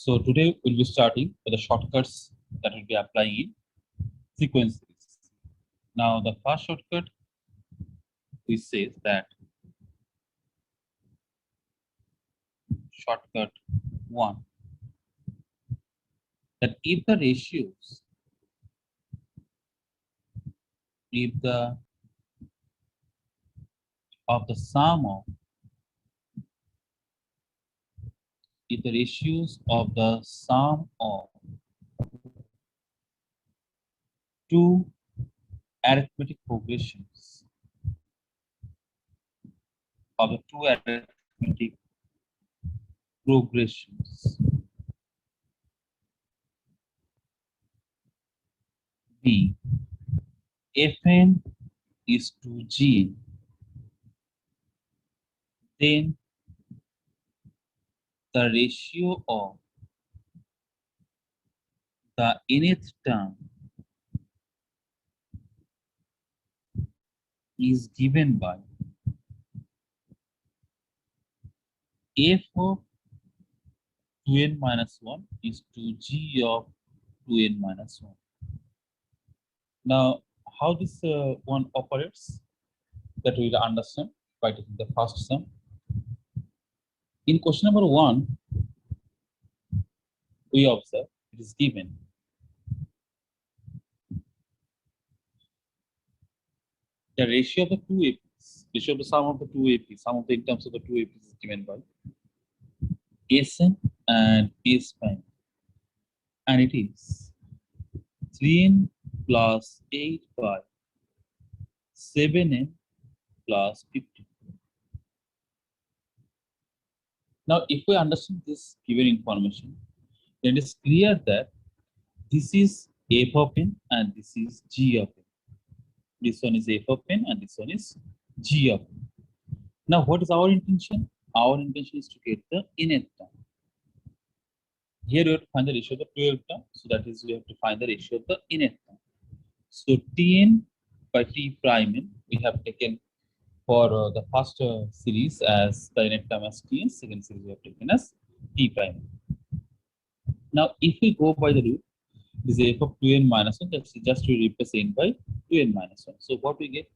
So today we'll be starting with the shortcuts that will be applying in sequence series. Now the first shortcut we say that shortcut 1, that if the ratios, if the of the sum of if the ratios of the sum of two arithmetic progressions of the two arithmetic progressions be Fn is to Gn, then the ratio of the nth term is given by f of 2n minus 1 is to g of 2n minus 1. Now, how this one operates, that we will understand by taking the first sum. In question number 1, we observe it is given the ratio of the two APs, ratio of the sum of the two APs, sum of the incomes of the two APs is given by Sn and S prime, and it is 3n plus 8 by 7n plus 15. Now, if we understand this given information, then it is clear that this is f of n and this is g of n. This one is f of n and this one is g of n. Now, what is our intention? Our intention is to get the nth term. Here we have to find the ratio of the 12th term. So that is, we have to find the ratio of the nth term. So Tn by T prime n, we have taken for the first series as the nth term as Tn, second series we have taken as T prime. Now, if we go by the rule, this is f of 2n minus 1, that's just to replace n by 2n minus 1. So what we get?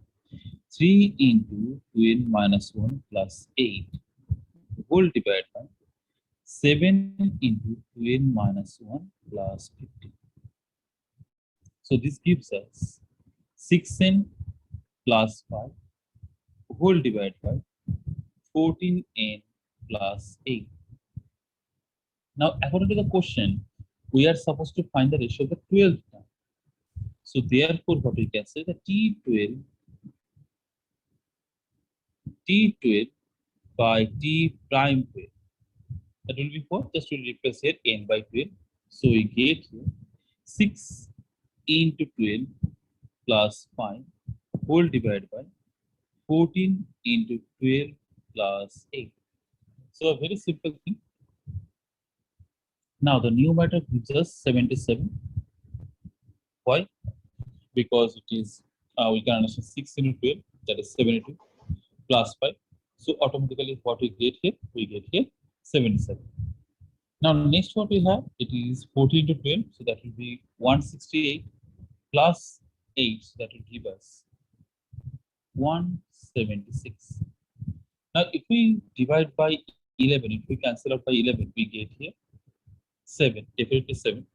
3 into 2n minus 1 plus 8 whole divided by 7 into 2n minus 1 plus 15. So this gives us 6n plus 5 whole divided by 14n plus 8. Now, according to the question, we are supposed to find the ratio of the 12th term. So therefore, what we can say, that T12 by T prime 12. That will be what? Just to replace here n by 12. So we get here 6 into 12 plus 5 whole divided by 14 into 12 plus 8. So a very simple thing. Now the numerator gives us 77. Why? Because it is, we can understand 6 into 12, that is 72 plus 5. So automatically what we get here? We get here 77. Now next what we have, it is 14 into 12, so that will be 168 plus 8, so that will give us 176. Now if we divide by 11, if we cancel out by 11, we get here 7, definitely 7.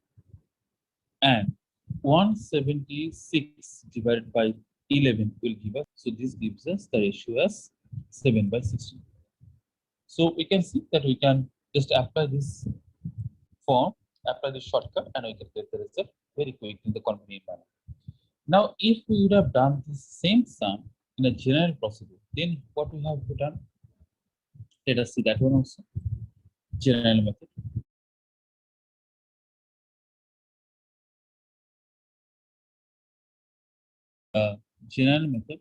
And 176 divided by 11 will give us, so this gives us the ratio as 7 by 16. So we can see that we can just apply this form, apply this shortcut, and we can get the result very quick in the convenient manner. Now, if we would have done the same sum in a general procedure, then what we have done? Let us see that one also. General method. General method.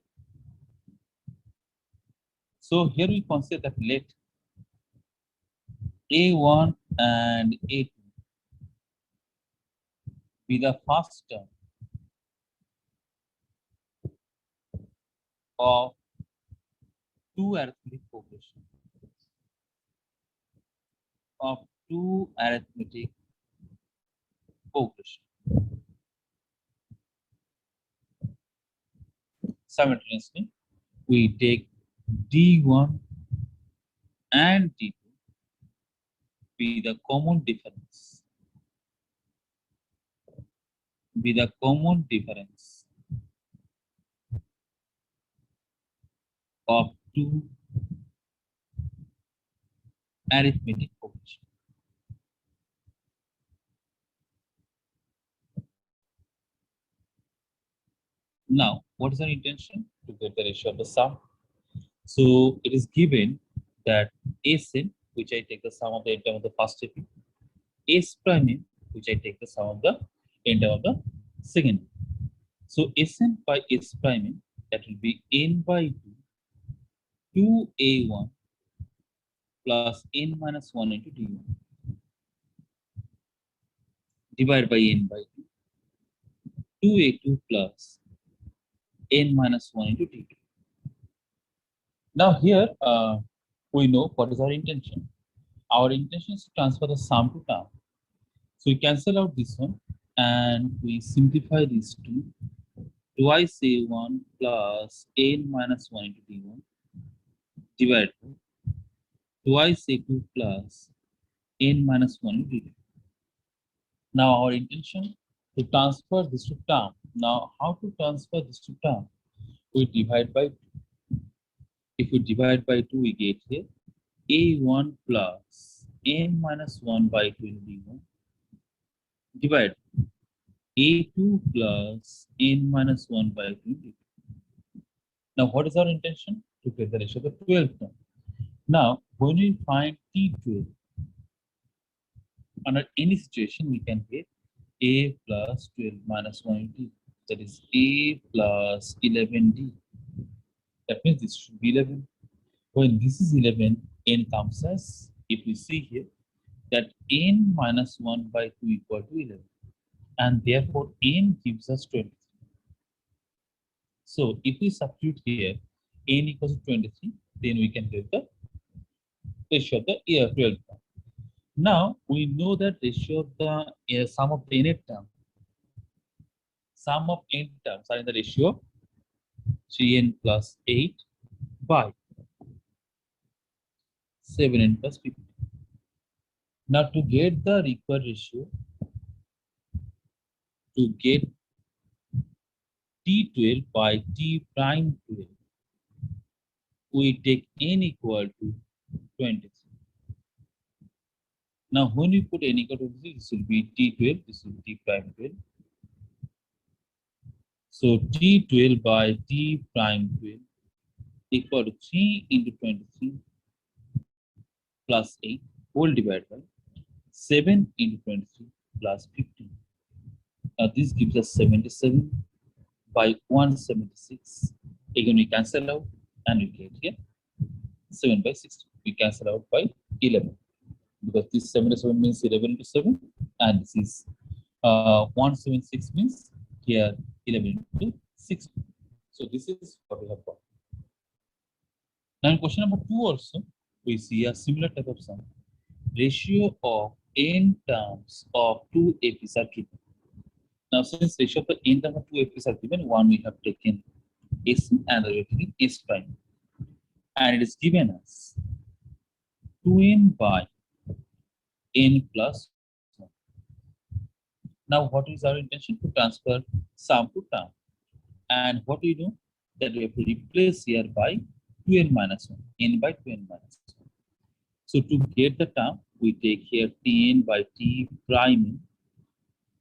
So here we consider that let A1 and A2 be the first term of two arithmetic progression two arithmetic progression. Simultaneously, we take D1 and D2 be the common difference. Be the common difference of two arithmetic progression. Now, what is our intention? To get the ratio of the sum. So it is given that Sn, which I take the sum of the n term of the first AP, S prime n, which I take the sum of the n term of the second. So Sn by S prime n, that will be n by 2, 2a1 plus n minus 1 into d1 divided by n by 2, 2a2 plus n minus 1 into d2. Now here we know what is our intention. Our intention is to transfer the sum to term. So we cancel out this one and we simplify these two. Twice a1 plus n minus 1 into d1 divided by twice a2 plus n minus 1 into d2. Now our intention to transfer this to term. Now how to transfer this to term? We divide by 2. If we divide by 2, we get here a1 plus n minus 1 by 2 into d1 divide a2 plus n minus 1 by 2 into d2. Now what is our intention? To get the ratio of the 12th term. Now when we find T12, under any situation we can get a plus 12 minus 1 d. That is a plus 11d. That means this should be 11. When this is 11, n comes as, if we see here, that n minus 1 by 2 equal to 11. And therefore, n gives us 23. So if we substitute here, n equals to 23, then we can get the ratio of the 12 term. Now, we know that ratio of the sum of the nth term. Sum of n terms are in the ratio of 3n plus 8 by 7n plus 50. Now, to get the required ratio, to get T12 by T prime 12, we take n equal to 23. Now, when we put n equal to 23, this will be T12, this will be T prime 12. So, T12 by T prime 12 equal to 3 into 23 plus 8 whole divided by 7 into 23 plus 15. Now, this gives us 77 by 176. Again, we cancel out and we get here 7 by 60. We cancel out by 11 because this 77 means 11 to 7 and this is 176 means here 11 to 6. So this is what we have got. Now in question number 2 also, we see a similar type of sum. Ratio of n terms of 2 APs are given. Now since ratio of the n terms of 2 APs are given, one we have taken S and we have taken S prime. And it is given as 2n by n plus 1. Now what is our intention? To transfer sum to term. And what we do? That we have to replace here by 2n minus 1, n by 2n minus 1. So to get the term, we take here tn by t prime n.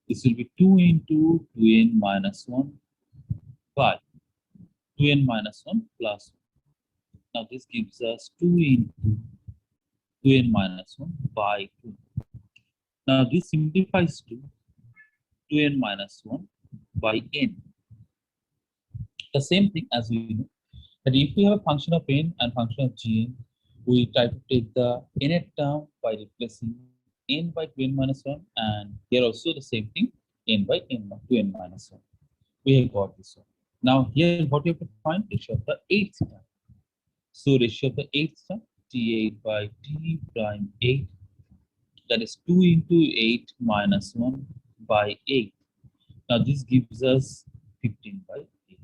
This will be 2 into 2n minus 1 by 2n minus 1 plus 1. Now this gives us 2 into 2n minus 1 by 2. Now this simplifies to 2n minus 1 by n. The same thing as we know that if we have a function of n and function of gn, we try to take the nth term by replacing n by 2n minus 1, and here also the same thing, n by 2n minus 1. We have got this one. Now here what you have to find? Ratio of the 8th term. So ratio of the 8th term, t8 by t prime 8 that is 2 into 8 minus 1 by 8. Now this gives us 15 by 8.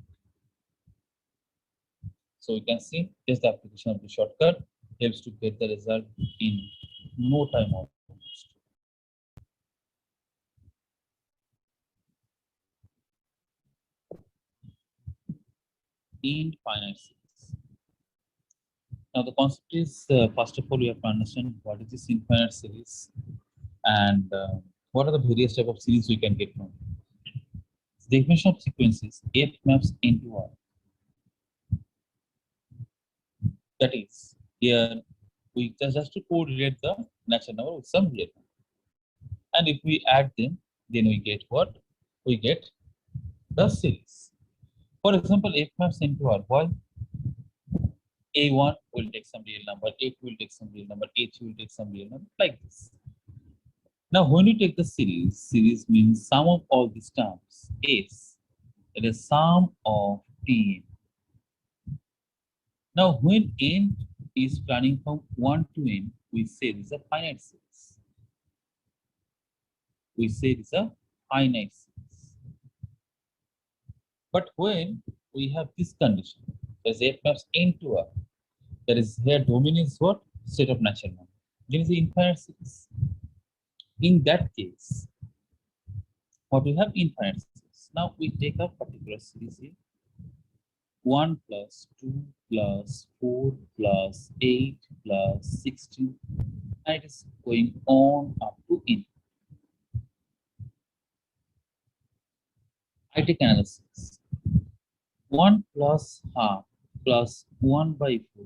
So you can see just the application of the shortcut helps to get the result in no time almost. Infinite series. Now the concept is first of all we have to understand what is this infinite series and what are the various type of series we can get from it. The definition of sequence is F maps into R. That is, here we just to correlate the natural number with some real number. And if we add them, then we get what? We get the series. For example, F maps into R. Why? A1 will take some real number, A2 will take some real number, A3 will take some real number, like this. Now, when you take the series means sum of all these terms. S, it is sum of T. Now, when n is running from 1 to n, we say this is a finite series. We say this is a finite series. But when we have this condition, as F maps n to R, that is here domain is what? Set of natural number. Then is the infinite series. In that case, what we have infinite series. Now we take a particular series here. 1 plus 2 plus 4 plus 8 plus 16, and it is going on up to n. I take another series. 1 plus half plus 1 by 4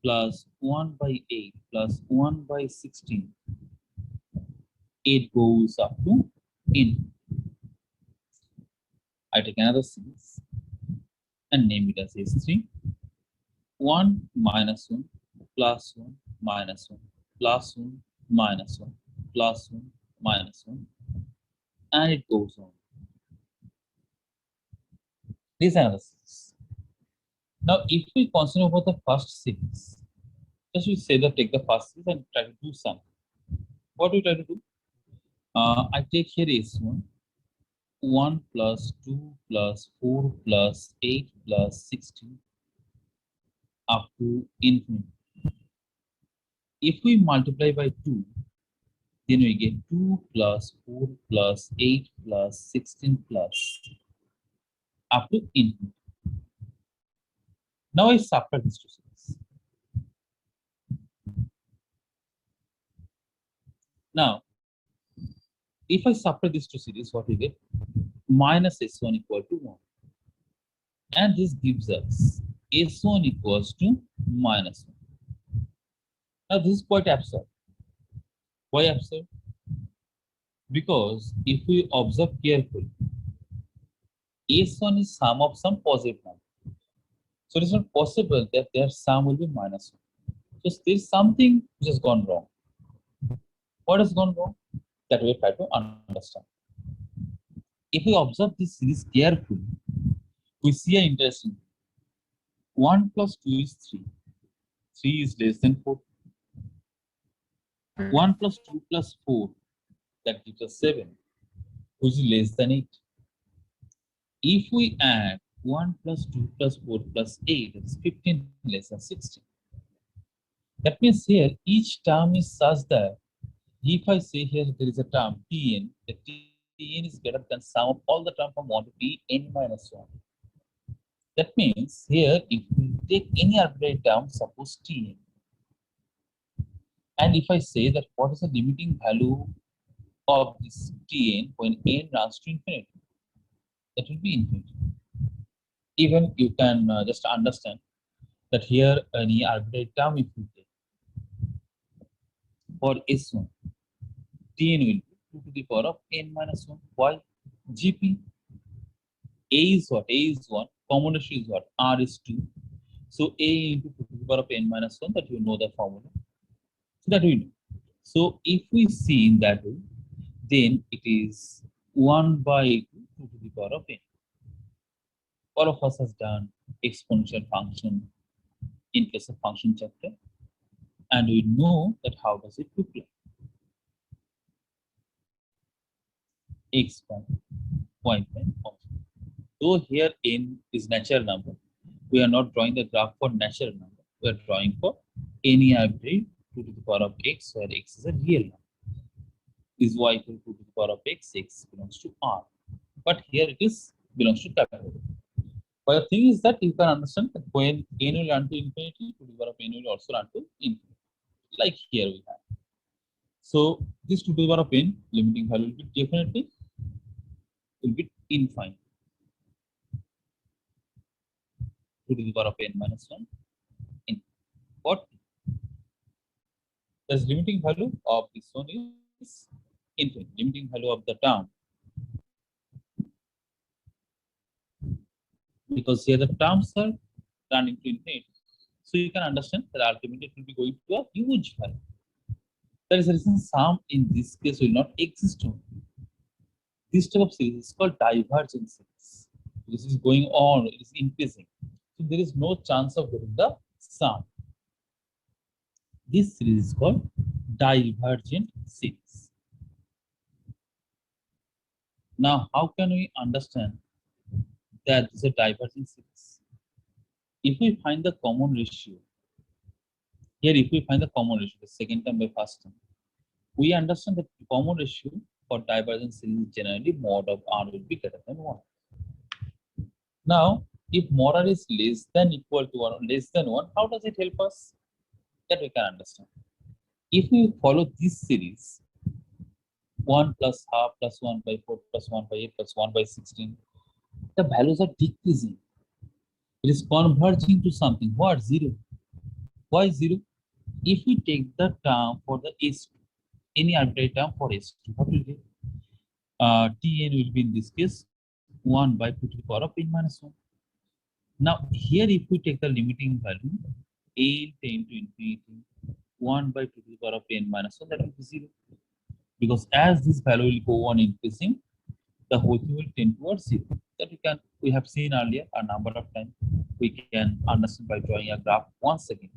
plus 1 by 8 plus 1 by 16. It goes up to n. I take another series and name it as S3. 1 minus 1 plus 1 minus 1 plus 1 minus 1 plus 1 minus 1, and it goes on. These are the series. Now, if we consider about the first series, just we say that take the first series and try to do something. What do we try to do? I take here S1, 1 plus 2 plus 4 plus 8 plus 16 up to infinity. If we multiply by 2, then we get 2 plus 4 plus 8 plus 16 plus up to infinity. Now I subtract these two series. Now, if I subtract these two series, what we get? Minus S1 equal to 1. And this gives us S1 equals to minus 1. Now this is quite absurd. Why absurd? Because if we observe carefully, S1 is sum of some positive number. So it is not possible that their sum will be minus 1. So there is something which has gone wrong. What has gone wrong? That we try to understand. If we observe this series carefully, we see an interesting thing. 1 plus 2 is 3. 3 is less than 4. 1 plus 2 plus 4, that gives us 7, which is less than 8. If we add 1 plus 2 plus 4 plus 8, it's 15 less than 16. That means here each term is such that if I say here there is a term Tn, the Tn is greater than sum of all the term from 1 to Tn minus 1. That means here if we take any arbitrary term, suppose Tn, and if I say that what is the limiting value of this Tn when n runs to infinity, that will be infinity. Even you can just understand that here any arbitrary term if you take for S1, Tn will be 2 to the power of n minus 1. Why? Gp. A is what? A is 1. Combination is what? R is 2. So A into 2 to the power of n minus 1, that you know the formula. So that we know. So if we see in that way, then it is 1 by 2 to the power of n. All of us has done exponential function in case of function chapter, and we know that how does it look like. x prime, y prime also. Though here n is natural number, we are not drawing the graph for natural number. We are drawing for any arbitrary 2 to the power of x, where x is a real number. Is y equal to 2 to the power of x? X belongs to R. But here it is belongs to capital. But the thing is that you can understand that when n will run to infinity, 2 to the power of n will also run to infinity. Like here we have. So this 2 to the power of n limiting value will be definitely will be infinite. 2 to the power of n minus 1 in what? The limiting value of this one is infinite. Limiting value of the term, because here the terms are run into infinity. So you can understand that ultimately it will be going to a huge value. That is the reason sum in this case will not exist only. This type of series is called divergent series. This is going on, it is increasing. So there is no chance of getting the sum. This series is called divergent series. Now, how can we understand that this is a divergent series? If we find the common ratio, here if we find the common ratio, the second term by first term, we understand that the common ratio for divergent series is generally mod of R will be greater than 1. Now, if mod R is less than equal to or less than 1, how does it help us? That we can understand. If we follow this series, 1 plus half plus 1 by 4 plus 1 by 8 plus 1 by 16, the values are decreasing. It is converging to something. What? 0. Why 0? If we take the term for the S2, any arbitrary term for S2, what will be? Tn will be in this case 1 by 2 to the power of n minus 1. Now, here if we take the limiting value, n tend to infinity, 1 by 2 to the power of n minus 1, that will be 0. Because as this value will go on increasing, the whole thing will tend towards 0. That we have seen earlier a number of times. We can understand by drawing a graph once again.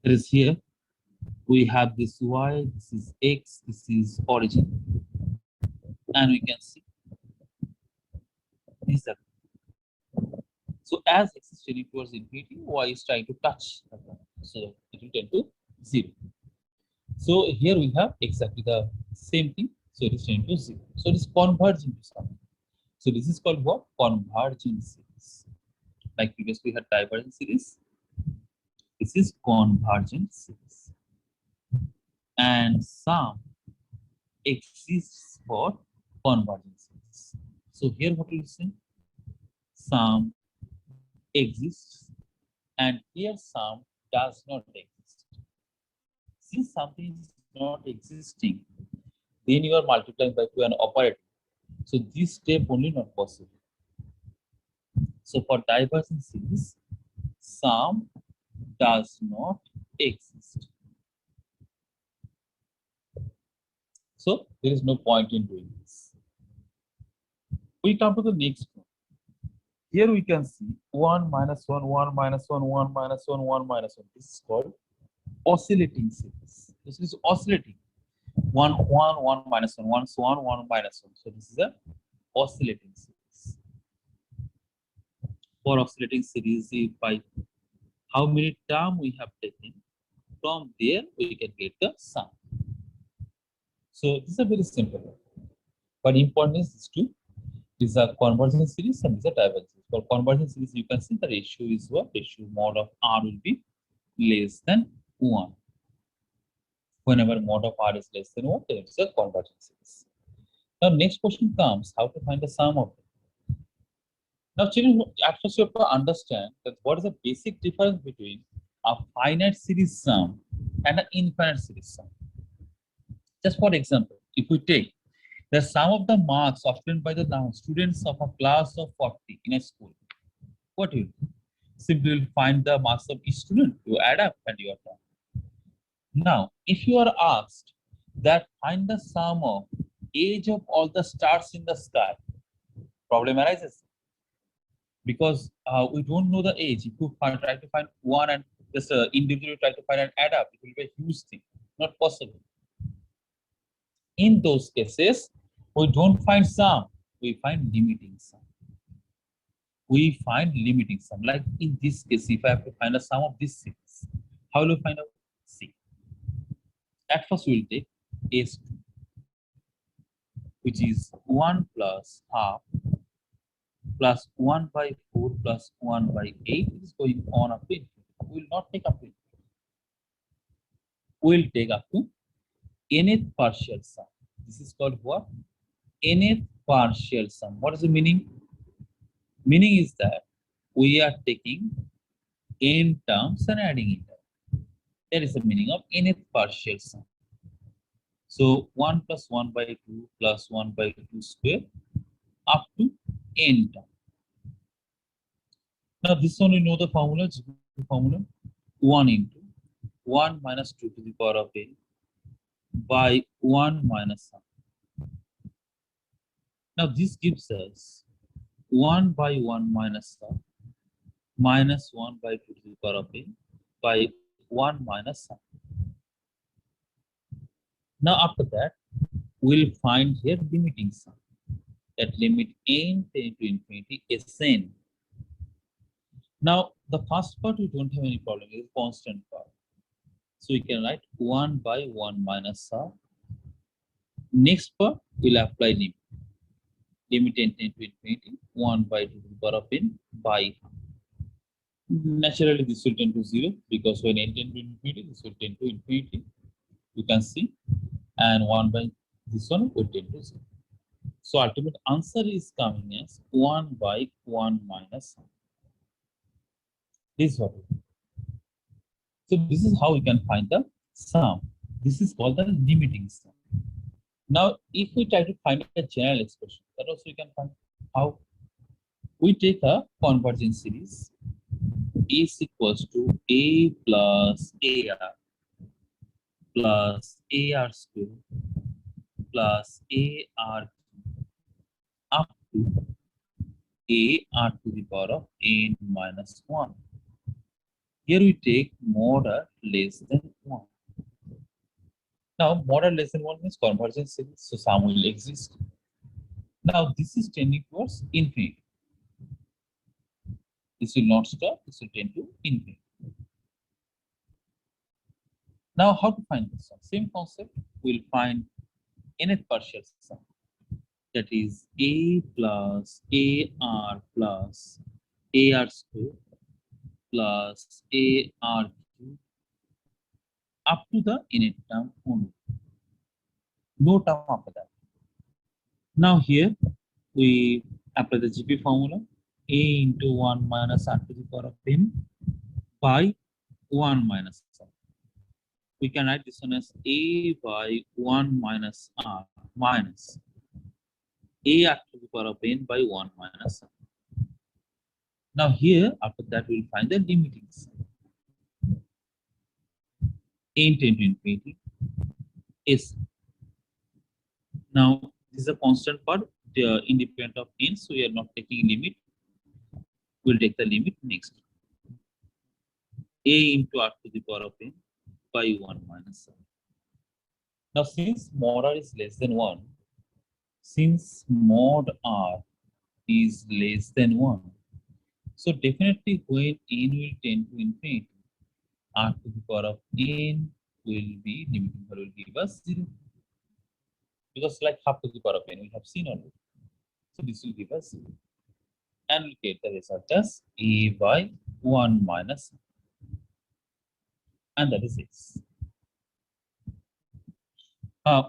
There is here, we have this y, this is x, this is origin, and we can see these are. So as x is tending towards infinity, y is trying to touch the ground. So it will tend to 0. So here we have exactly the same thing. So it is tending to 0. So it is converging to something. So this is called what? Convergent series. Like previously we had divergent series. This is convergent series. And sum exists for convergent series. So here what we see? Sum exists, and here sum does not exist. Since something is not existing, then you are multiplying by 2 and operating. So this step only not possible. So for divergent series, sum does not exist. So there is no point in doing this. We come to the next one. Here we can see 1 minus 1, 1 minus 1, 1 minus 1, 1 minus 1. This is called oscillating series. This is oscillating. 1, 1, 1 minus 1, 1, so 1, 1 minus 1. So this is a oscillating series. For oscillating series, by how many terms we have taken, from there we can get the sum. So this is a very simple one. But important is these two. These are convergent series and these are divergent series. For convergent series, you can see the ratio is what? Ratio mod of R will be less than 1. Whenever mod of R is less than 1, then it's a convergent series. Now, next question comes, how to find the sum of them? Now, children, at first you have to understand that what is the basic difference between a finite series sum and an infinite series sum. Just for example, if we take the sum of the marks obtained by the students of a class of 40 in a school, what you do? Simply find the marks of each student, you add up and you are done. Now, if you are asked that find the sum of age of all the stars in the sky, problem arises. Because we don't know the age. If you try to find one and just individually try to find and add up, it will be a huge thing. Not possible. In those cases, we don't find sum, we find limiting sum. We find limiting sum. Like in this case, if I have to find a sum of this series, how will we find out? See, at first we will take S2, which is 1 plus half plus 1 by 4 plus 1 by 8. It is going on up to infinity. We will not take up to infinity. We will take up to nth partial sum. This is called what? Nth partial sum. What is the meaning? Meaning is that we are taking n terms and adding it. That is the meaning of nth partial sum. So 1 plus 1 by 2 plus 1 by 2 square up to n term. Now this one we know the formula, formula 1 into 1 minus 2 to the power of n by 1 minus sum. Now this gives us 1 by 1 minus sum minus 1 by 2 to the power of n by 1 minus sum. Now after that, we'll find here limiting sum. That limit n tend to infinity Sn. Now the first part we don't have any problem, it is constant part. So we can write 1 by 1 minus sum. Next part we'll apply limit. Limit n tend to infinity 1 by 2 to the power of n by half. Naturally this will tend to 0 because when n tend to infinity, this will tend to infinity. You can see, and 1 by this one will tend to 0. So ultimate answer is coming as 1 by 1 minus sum. This is what we do. So this is how we can find the sum. This is called the limiting sum. Now, if we try to find a general expression, that also we can find how. We take a convergence series. Is equals to a plus ar plus ar square plus ar up to ar to the power of n minus 1. Here we take mod r less than 1. Now, mod r less than 1 means convergence series, so sum will exist. Now, this is tending towards infinity. This will not stop, this will tend to infinity. Now, how to find this sum? Same concept, we'll find nth partial sum. That is a plus ar plus ar square plus ar cube up to the nth term only. No term after that. Now here we apply the GP formula, a into 1 minus r to the power of n by 1 minus r. We can write this one as a by 1 minus r minus ar to the power of n by 1 minus r. Now here, after that, we'll find the limiting sum. N tend to infinity is. Now, this is a constant part, independent of n, so we are not taking limit. We'll take the limit next. A into r to the power of n by 1 minus r. Now, since mod r is less than 1, so definitely when n will tend to infinity, r to the power of n will be limiting value will give us 0. Because like half to the power of n, we have seen already. So this will give us 0. And we'll get the result as a by 1 minus, and that is x.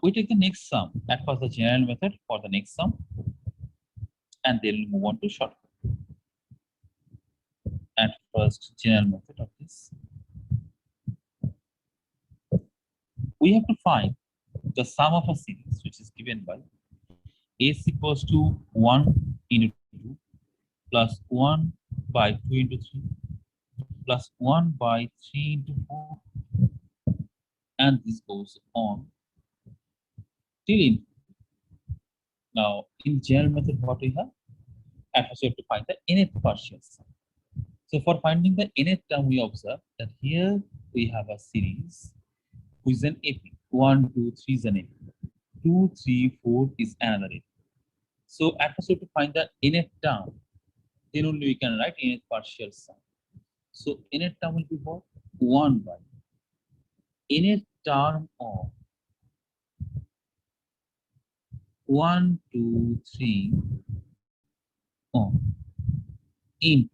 We take the next sum. That was the general method for the next sum. And then we'll move on to shortcut. At first, general method of this. We have to find the sum of a series which is given by s equals to 1 into 2 plus 1 by 2 into 3 plus 1 by 3 into 4, and this goes on till infinity. Now, in general method, what we have? At first, we have to find the nth partial sum. So, for finding the nth term, we observe that here we have a series which is an AP. 1, 2, 3 is an AP. 2, 3, 4 is another n. So at first we have to find the nth term. Then only we can write nth partial sum. So nth term will be what? 1 by nth term of 1, 2, 3 in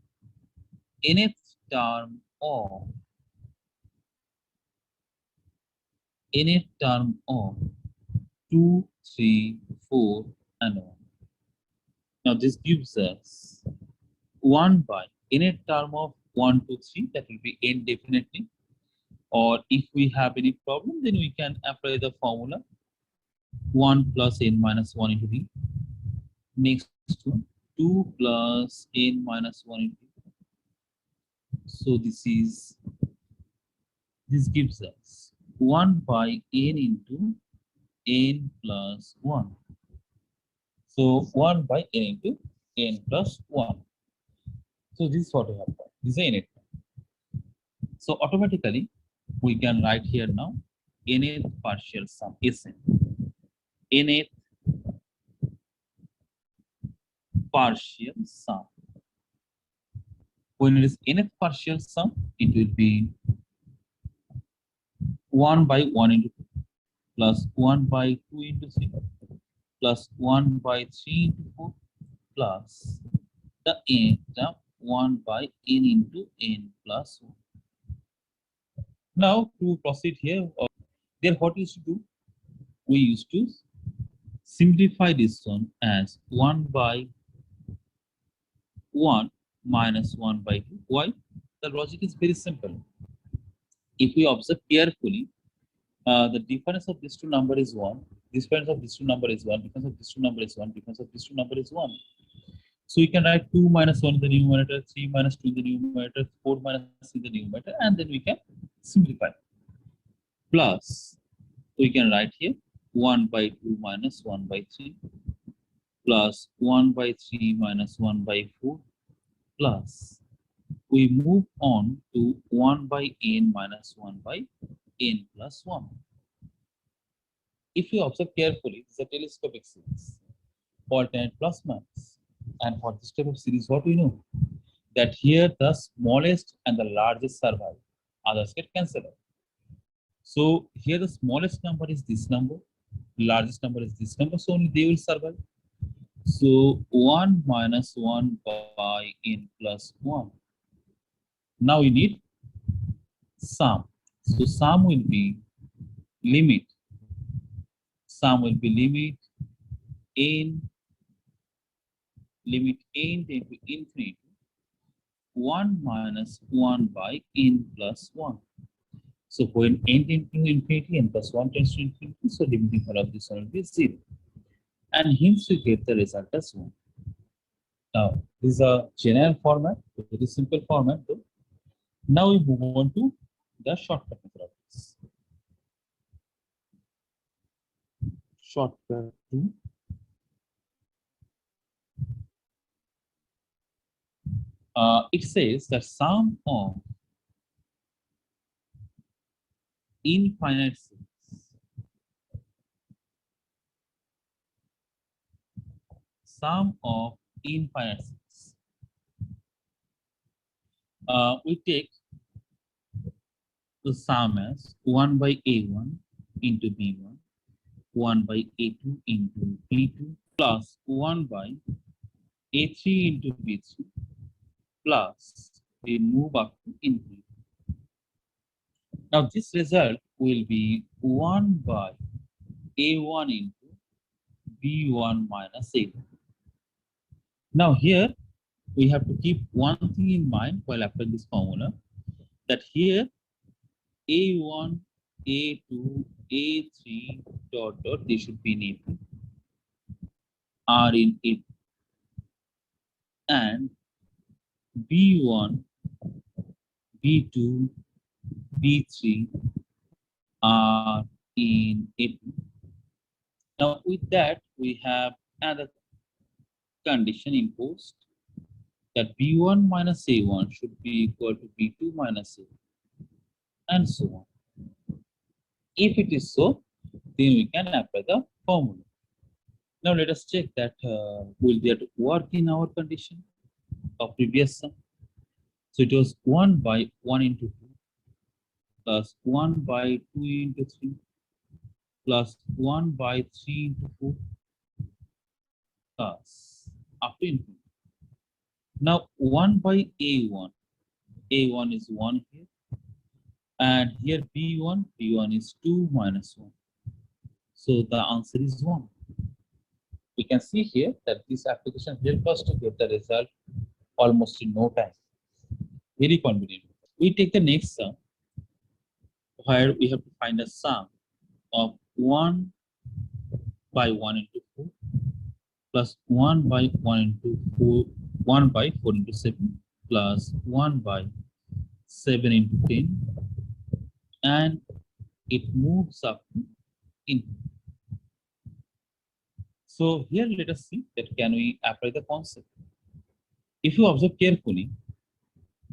nth term of 2, 3, 4 and 1. Now this gives us 1 by nth term of 1, 2, 3, that will be n definitely. Or if we have any problem, then we can apply the formula 1 plus n minus 1 into d. Next one, 2 plus n minus 1 into d. So this gives us 1 by n into n plus 1. So 1 by n into n plus 1. So this is what we have got. This is nth. So automatically we can write here now nth partial sum Sn. Nth partial sum. When it is nth partial sum, it will be 1 by 1 into 2 plus 1 by 2 into 3 plus 1 by 3 into 4 plus the nth term 1 by n into n plus 1. Now to proceed here, then what used to do? We used to simplify this one as 1 by 1 minus 1 by 2. Why? The logic is very simple. If we observe carefully, the difference of these two number is 1. Difference of these two number is 1. Difference of these two number is 1. Difference of these two number is 1. So we can write 2 minus 1 in the numerator, 3 minus 2 in the numerator, 4 minus in the numerator, and then we can simplify. Plus, we can write here 1 by 2 minus 1 by 3 plus 1 by 3 minus 1 by 4 plus we move on to 1 by n minus 1 by n plus 1. If you observe carefully, this is a telescopic series, alternate plus minus. And for this type of series, what we know? That here the smallest and the largest survive, others get cancelled out. So here the smallest number is this number, largest number is this number, so only they will survive. So 1 minus 1 by n plus 1. Now we need sum. So sum will be limit. Sum will be limit n into infinity 1 minus 1 by n plus 1. So when n tends to infinity, n plus 1 tends to infinity, so limiting value of this one will be 0. And hence we get the result as 1. Now, this is a general format, very simple format though. Now we move on to the shortcut method of this. Shortcut 2. It says that sum of infinite series. Sum of infinite series. We take the sum as 1 by a1 into b1, 1 by a2 into b2, plus 1 by a3 into b3, plus we move up to infinity. Now this result will be 1 by a1 into b1 minus a1. Now here we have to keep one thing in mind while applying this formula, that here a1, a2, a3 dot dot, they should be in AP, are in AP, and b1, b2, b3 are in AP. Now with that we have another condition imposed, that b1 minus a1 should be equal to b2 minus a1, and so on. If it is so, then we can apply the formula. Now let us check that will that work in our condition of previous sum. So it was 1 by 1 into 2 plus 1 by 2 into 3 plus 1 by 3 into 4 plus up to infinity. Now 1 by A1 is 1 here, and here B1 is 2 minus 1. So the answer is 1. We can see here that this application helps us to get the result almost in no time. Very convenient. We take the next sum where we have to find a sum of 1 by 1 into 4 plus 1 by 1 into 4, 1 by 4 into 7 plus 1 by 7 into 10, and it moves up to infinity. So here let us see that can we apply the concept. If you observe carefully,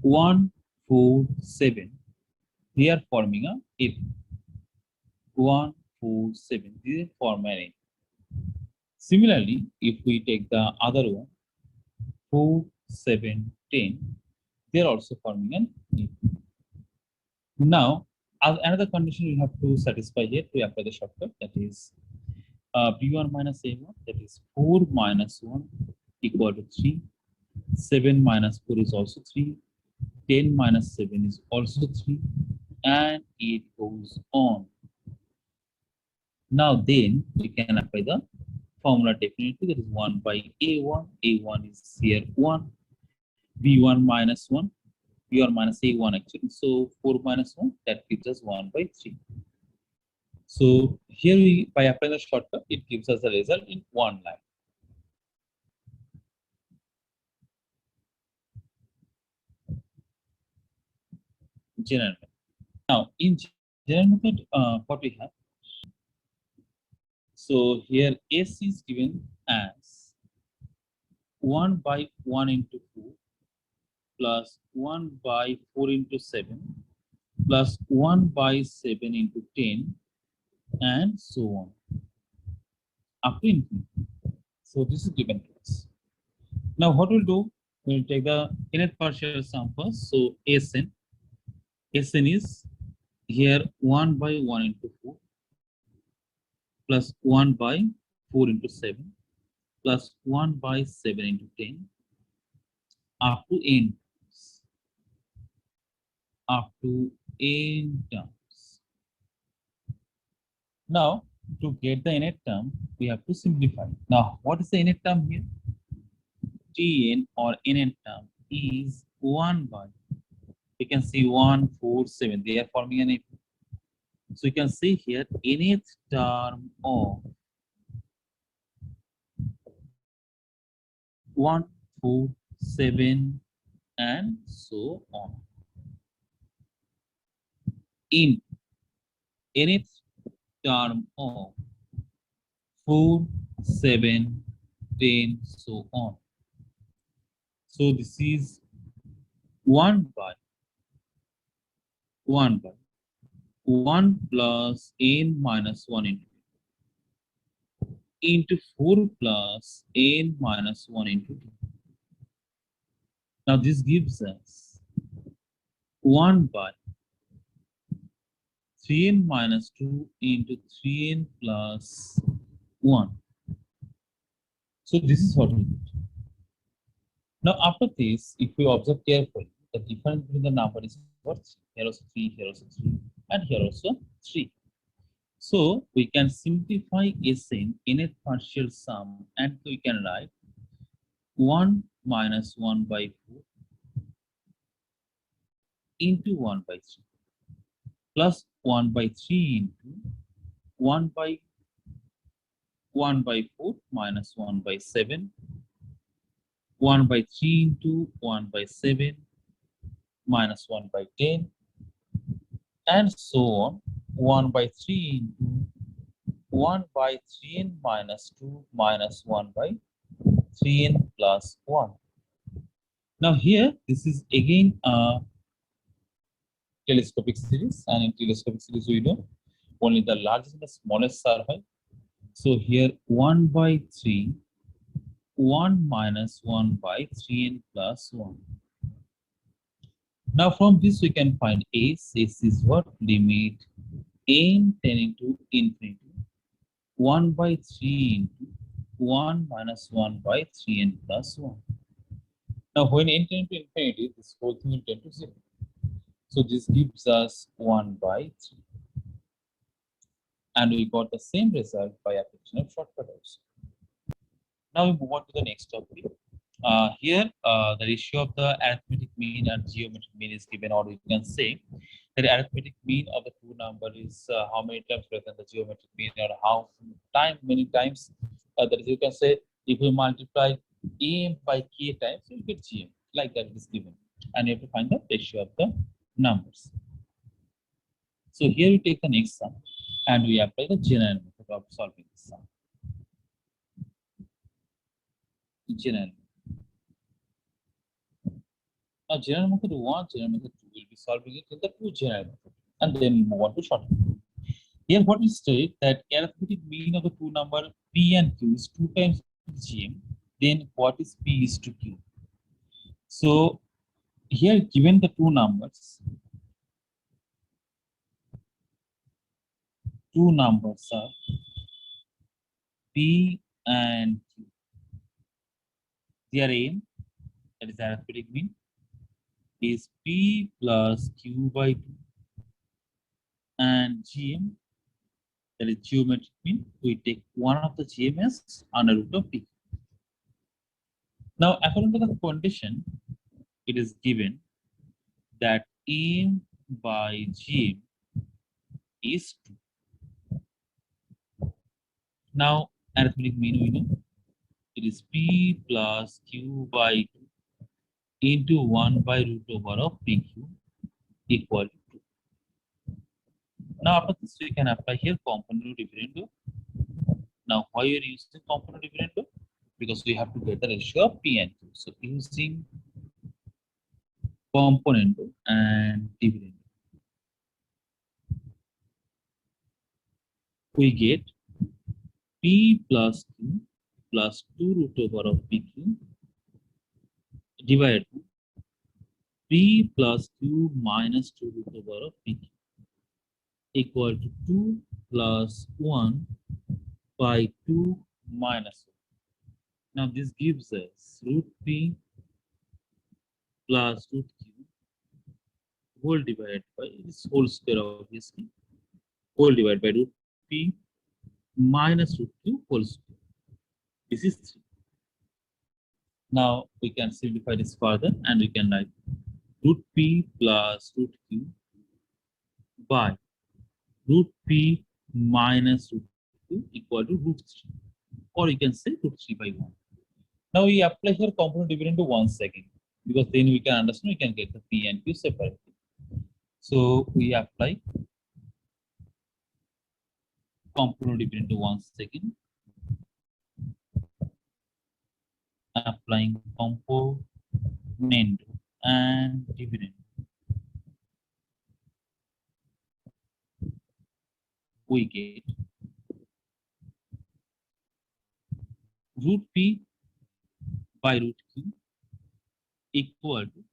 1, 4, 7, they are forming a if. 1, 4, 7, this is form an if. Similarly, if we take the other one, 4, 7, 10, they are also forming an if. Now, another condition you have to satisfy here to apply the shortcut, that is B1 minus A1, that is 4 minus 1 equal to 3. 7 minus 4 is also 3. 10 minus 7 is also 3. And it goes on. Now then, we can apply the formula definitely, that is 1 by A1. A1 is here 1. B1 minus 1. B1 minus A1 actually. So 4 minus 1, that gives us 1 by 3. So here we, by applying the shortcut, it gives us the result in one line. General method. Now in general method, what we have. So here S is given as 1 by 1 into 4 plus 1 by 4 into 7 plus 1 by 7 into 10 and so on up to infinity. So this is given to us. Now what we'll do, we'll take the nth partial sum first. So Sn is here 1 by 1 into 4 plus 1 by 4 into 7 plus 1 by 7 into 10 up to n terms. Now to get the nth term, we have to simplify. Now what is the nth term here? Tn or nth term is 1 by, you can see 1, 4, 7, they are forming an if. So you can see here nth term of 1, 4, 7 and so on. In nth term of 4, 7, 10, so on. So this is 1 by 1 plus n minus 1 into 4 plus n minus 1 into 2. Now this gives us 1 by 3n minus 2 into 3n plus 1. So this is what we get. Now after this, if we observe carefully, the difference between the number is what? Here also 3, here also 3, and here also 3. So we can simplify Sn nth partial sum, and we can write 1 minus 1 by 4 into 1 by 3 plus 1 by 3 into 1 by 4 minus 1 by 7, 1 by 3 into 1 by 7 minus 1 by 10, and so on. 1 by 3 into 1 by 3n minus 2 minus 1 by 3n plus 1. Now here, this is again a telescopic series, and in telescopic series we know only the largest and the smallest survive. So here 1 by 3, 1 minus 1 by 3n plus 1. Now from this we can find s. S is what? Limit n tending to infinity. 1 by 3 into 1 minus 1 by 3n plus 1. Now when n tends to infinity, this whole thing will tend to 0. So this gives us 1 by 3. And we got the same result by application of shortcut also. Now we move on to the next topic. The ratio of the arithmetic mean and geometric mean is given, or we can say that the arithmetic mean of the two number is how many times greater than the geometric mean, or many times that is, you can say if we multiply m by k times, you get gm, like that is given, and you have to find the ratio of the numbers. So here we take the next sum and we apply the general method of solving this sum. General. Now, general method 1, general method 2 will be solving it in the two general method, and then we move on to shortcut. Here, what we state that arithmetic mean of the two number p and q is 2 times gm. Then what is p is to q? So here, given the two numbers are p and q. Their aim, that is arithmetic mean, is p plus q by 2, and gm, that is geometric mean, we take one of the gm as under root of p. Now, according to the condition, it is given that m by gm is 2. Now, arithmetic mean we know it is p plus q by 2 into 1 by root over of pq equal to 2. Now, after this, we can apply here component differential. Now, why are you using component differential? Because we have to get the ratio of p and q. So, using component and dividend, we get p plus q plus 2 root over of pq divided to p plus q minus 2 root over of pq equal to 2 plus 1 by 2 minus 1. Now this gives us root p plus root q whole divided by this whole square, obviously, whole divided by root p minus root q whole square. This is 3. Now we can simplify this further and we can write root p plus root q by root p minus root q equal to root 3, or you can say root 3 by 1. Now we apply here component dividend to once again, because then we can understand, we can get the p and q separately. So we apply component dividend to once again, applying component and dividend. We get root p by root q equal to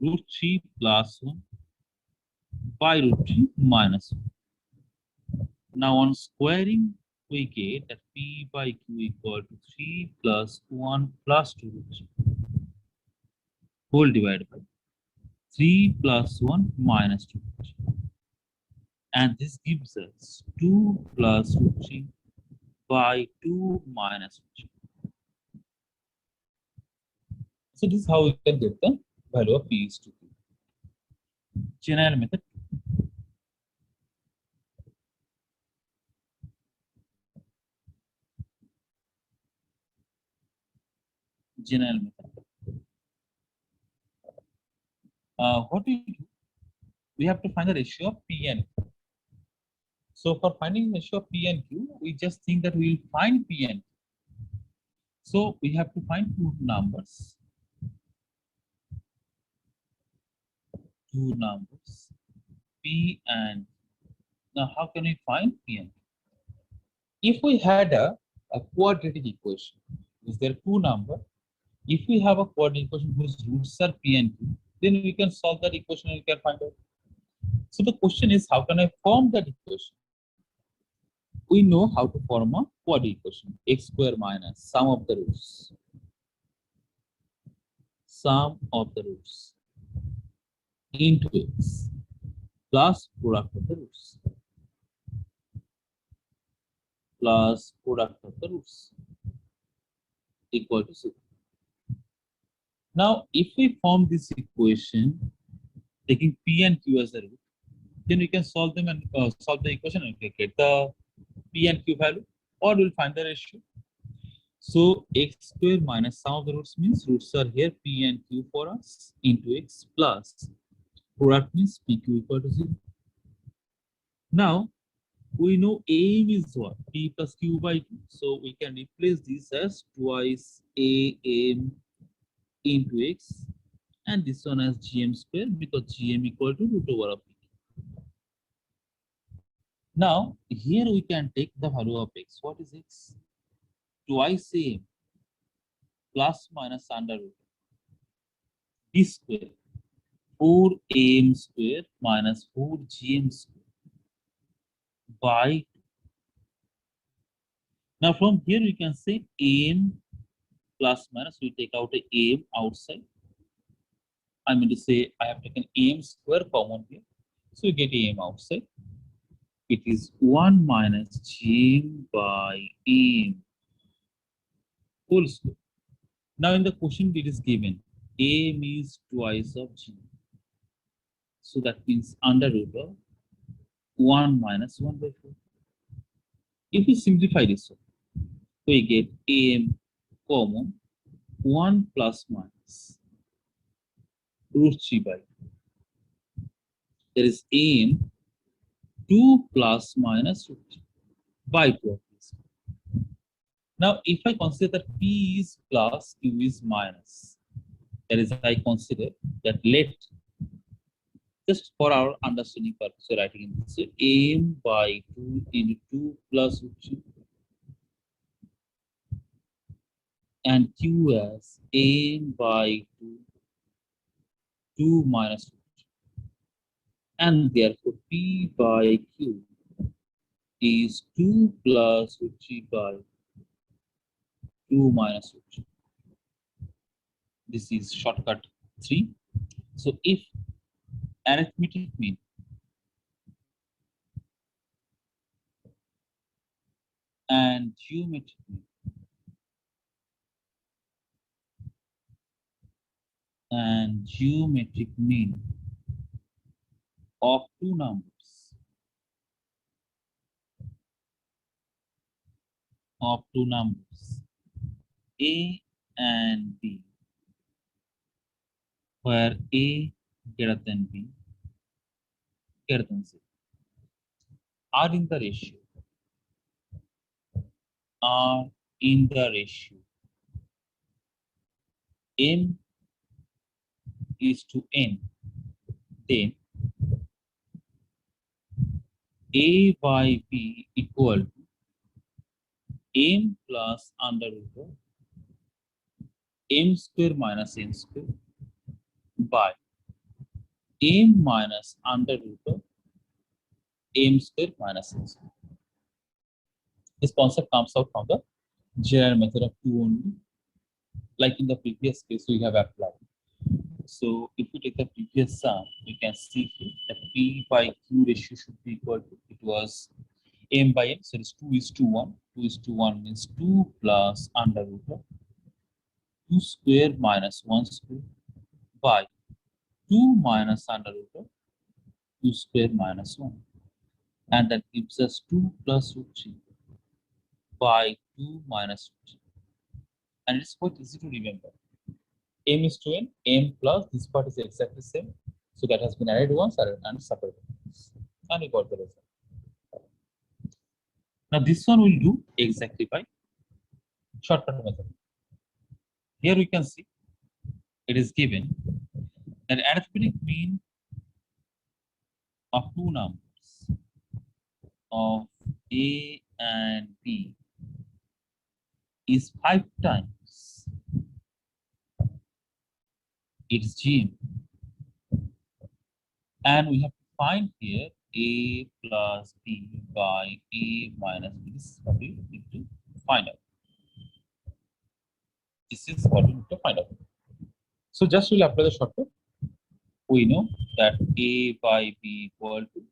root 3 plus 1 by root 3 minus 1. Now on squaring, we get that p by q equal to 3 plus 1 plus 2 root 3 whole divided by 3 plus 1 minus 2 root 3. And this gives us 2 plus root 3 by 2 minus root 3. So this is how we can get the value of p is to q. General method. General method. What we do? We have to find the ratio of p and q. So for finding the ratio of p and q, we just think that we will find p and q. So we have to find two numbers. P and q. Now how can we find p and q? If we had a quadratic equation, is there two number? If we have a quadratic equation whose roots are p and q, then we can solve that equation and we can find out. So the question is, how can I form that equation? We know how to form a quadratic equation: x square minus sum of the roots into x plus product of the roots equal to 0. Now, if we form this equation taking p and q as the root, then we can solve them and solve the equation and we get the p and q value, or we'll find the ratio. So x square minus sum of the roots means roots are here p and q for us into x plus product means pq equal to 0. Now we know am is what? P plus q by 2. So we can replace this as twice am into x and this one as gm square because gm equal to root over of p. Now here we can take the value of x. What is x? Twice am plus minus under root b square 4 am square minus 4 gm square by 2. Now from here we can say am plus minus, we take out a am outside. I mean to say I have taken am square common here. So we get am outside. It is 1 minus gm by am whole square. Now in the question it is given am is twice of g. So that means under root of 1 minus 1 by 4. If we simplify this one, we get am common 1 plus minus root 3 by 2. There is am 2 plus minus root 3 by 2 of this. Now if I consider that p is plus, q is minus, that is I consider that let, just for our understanding purpose, we're writing in this, so am by 2 into 2 plus root 3 and q as am by 2 minus root 3. And therefore p by q is 2 plus root 3 by 2 minus root 3. This is shortcut 3. So if arithmetic mean and geometric mean of two numbers a and b, where a greater than b greater than c are in the ratio m is to n, then a by b equal to m plus under root of m square minus n square by m minus under root of m square minus n square. This concept comes out from the general method of 2 only, like in the previous case we have applied. So if we take the previous sum, we can see here that p by q ratio should be equal to, it was m by n, so it is 2 is to 1. 2 is to 1 means 2 plus under root of 2 square minus 1 square by 2 minus under root of 2 square minus 1. And that gives us 2 plus root 3 by 2 minus root 3. And it's quite easy to remember. M is to n, m plus this part is exactly same. So that has been added once and separated once. And we got the result. Now this one will do exactly by shortcut method. Here we can see it is given that arithmetic mean of two numbers of a and B is 5 times its GM. And we have to find here A plus B by A minus B. This is what we need to find out. This is what we need to find out. So just we'll apply the shortcut. We know that A by B equal to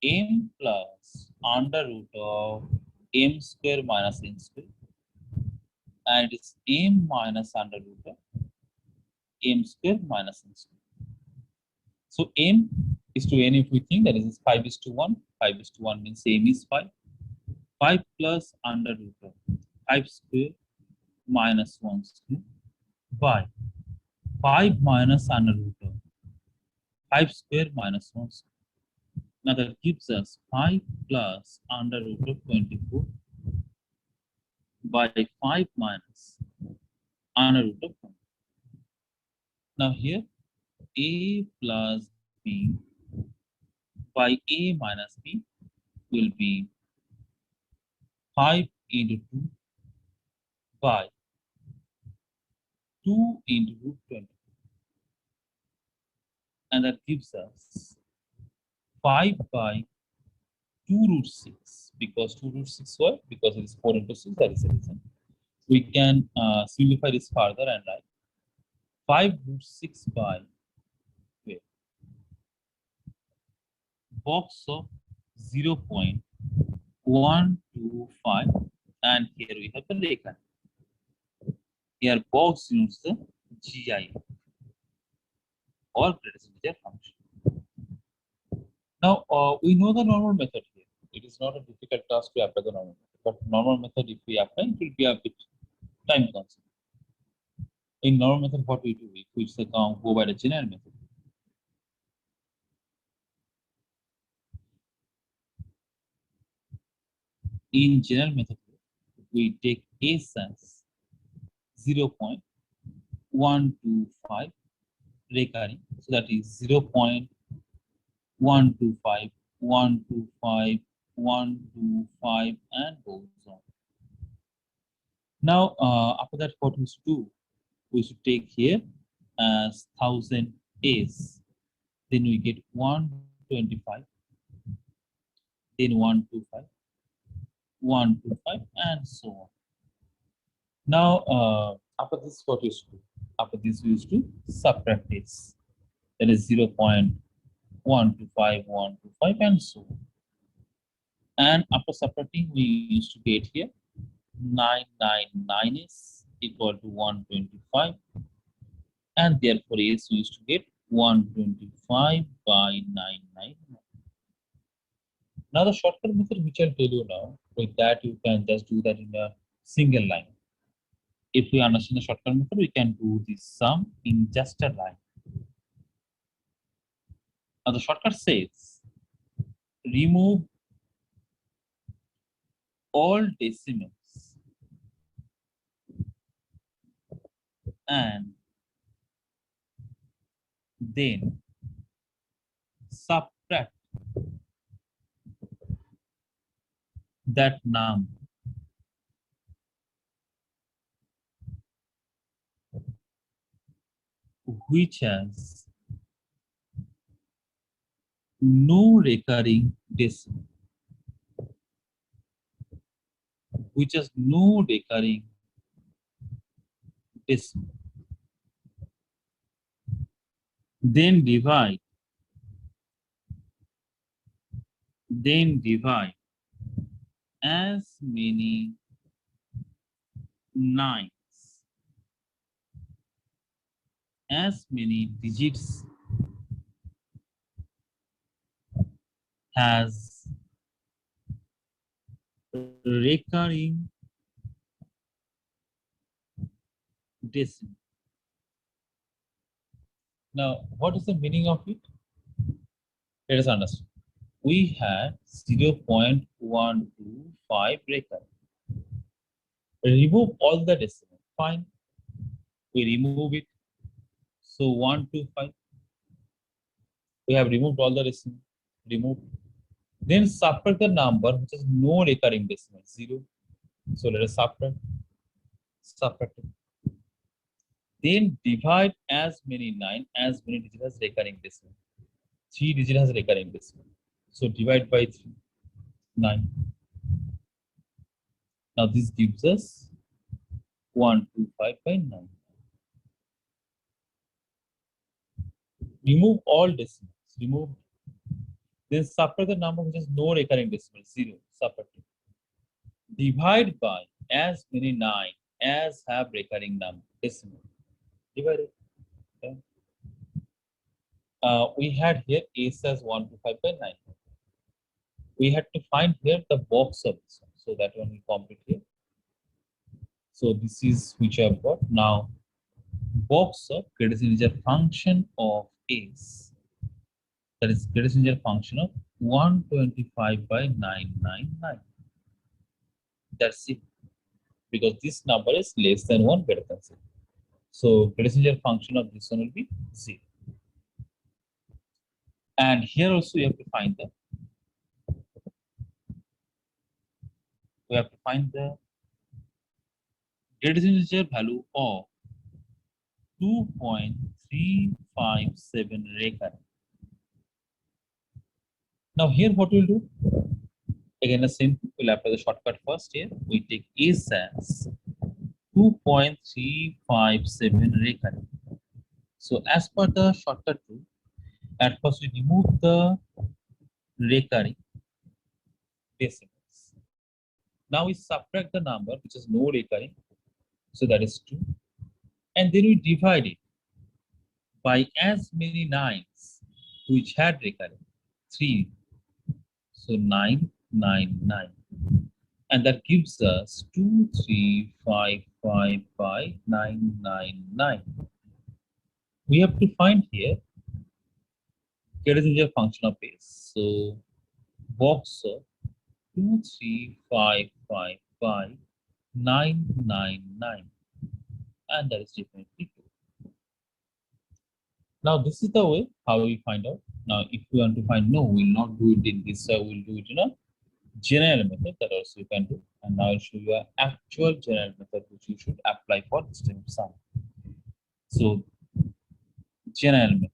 M plus under root of M square minus N square. And it's M minus under root of M square minus N square. So M is to N if we think that is 5 is to 1. 5 is to 1 means M is 5. 5 plus under root of 5 square minus 1 square by 5 minus under root of 5 square minus 1 square. Now that gives us 5 plus under root of 24 by 5 minus under root of 1. Now here A plus B by A minus B will be 5 into 2 by 2 into root 20. And that gives us 5 by 2 root 6, because 2 root 6 what? Because it is 4 into 6, that is the reason. We can simplify this further and write 5 root 6 by 12. Box of 0.125, and here we have the Rekha. Here box denotes the GI or greatest integer function. Now we know the normal method here. It is not a difficult task to apply the normal method, but normal method if we apply, it will be a bit time consuming. In normal method, what we do, we go by the general method. In general method, we take S as 0.125 recurring, so that is 0.125, 125, 125, and goes on. Now, after that, what we should do? We should take here as 1000 S. Then we get 125, then 125, 125, and so on. Now, after this, what we should do? After this, we used to subtract this. That is 0.125, 125, and so on. And after subtracting, we used to get here 999 is equal to 125, and therefore S we used to get 125 by 999. Now the shortcut method which I'll tell you now, with that you can just do that in a single line. If we understand the shortcut method, we can do this sum in just a line. Now the shortcut says remove all decimals and then subtract that number which has no recurring decimal, which has no recurring decimal. Then divide as many nines, as many digits has recurring decimal. Now, what is the meaning of it? Let us understand. We had 0.125 recurring. Remove all the decimal. Fine. We remove it. So 125. We have removed all the decimal. Remove. Then subtract the number which has no recurring decimal, 0. So let us subtract it. Then divide as many digits has recurring decimal. 3 digit has recurring decimal. So divide by 3, 9. Now this gives us 125 by 9. Remove all decimals. Remove. Then subtract the number which has no recurring decimal, 0. Subtract it. Divide by as many 9 as have recurring number decimal. Divide it. Okay. We had here S as 125 by 9. We had to find here the box of this one. So that one we complete here. So this is which I have got. Now box of greatest integer function of S. That is greatest integer function of 125 by 999. That's it. Because this number is less than 1, greater than 0. So greatest integer function of this one will be 0. And here also you have to find the greatest integer value of 2.357 recurrent. Now here what we'll do? Again the same, we'll apply the shortcut first here. We take S as 2.357 recurrent. So as per the shortcut rule, at first we remove the recurring decimals. Now we subtract the number which is no recurring, so that is 2, and then we divide it by as many 9s which had recurring, 3. So 999, and that gives us 23555 by 999. We have to find here greatest integer function of S. So box of 23555 by 999, and that is definitely 2. Now this is the way how we find out. Now if we want to find, no, we will not do it in this way, we will do it in a general method, that also you can do. And now I'll show you an actual general method which you should apply for this type of sum. So general method.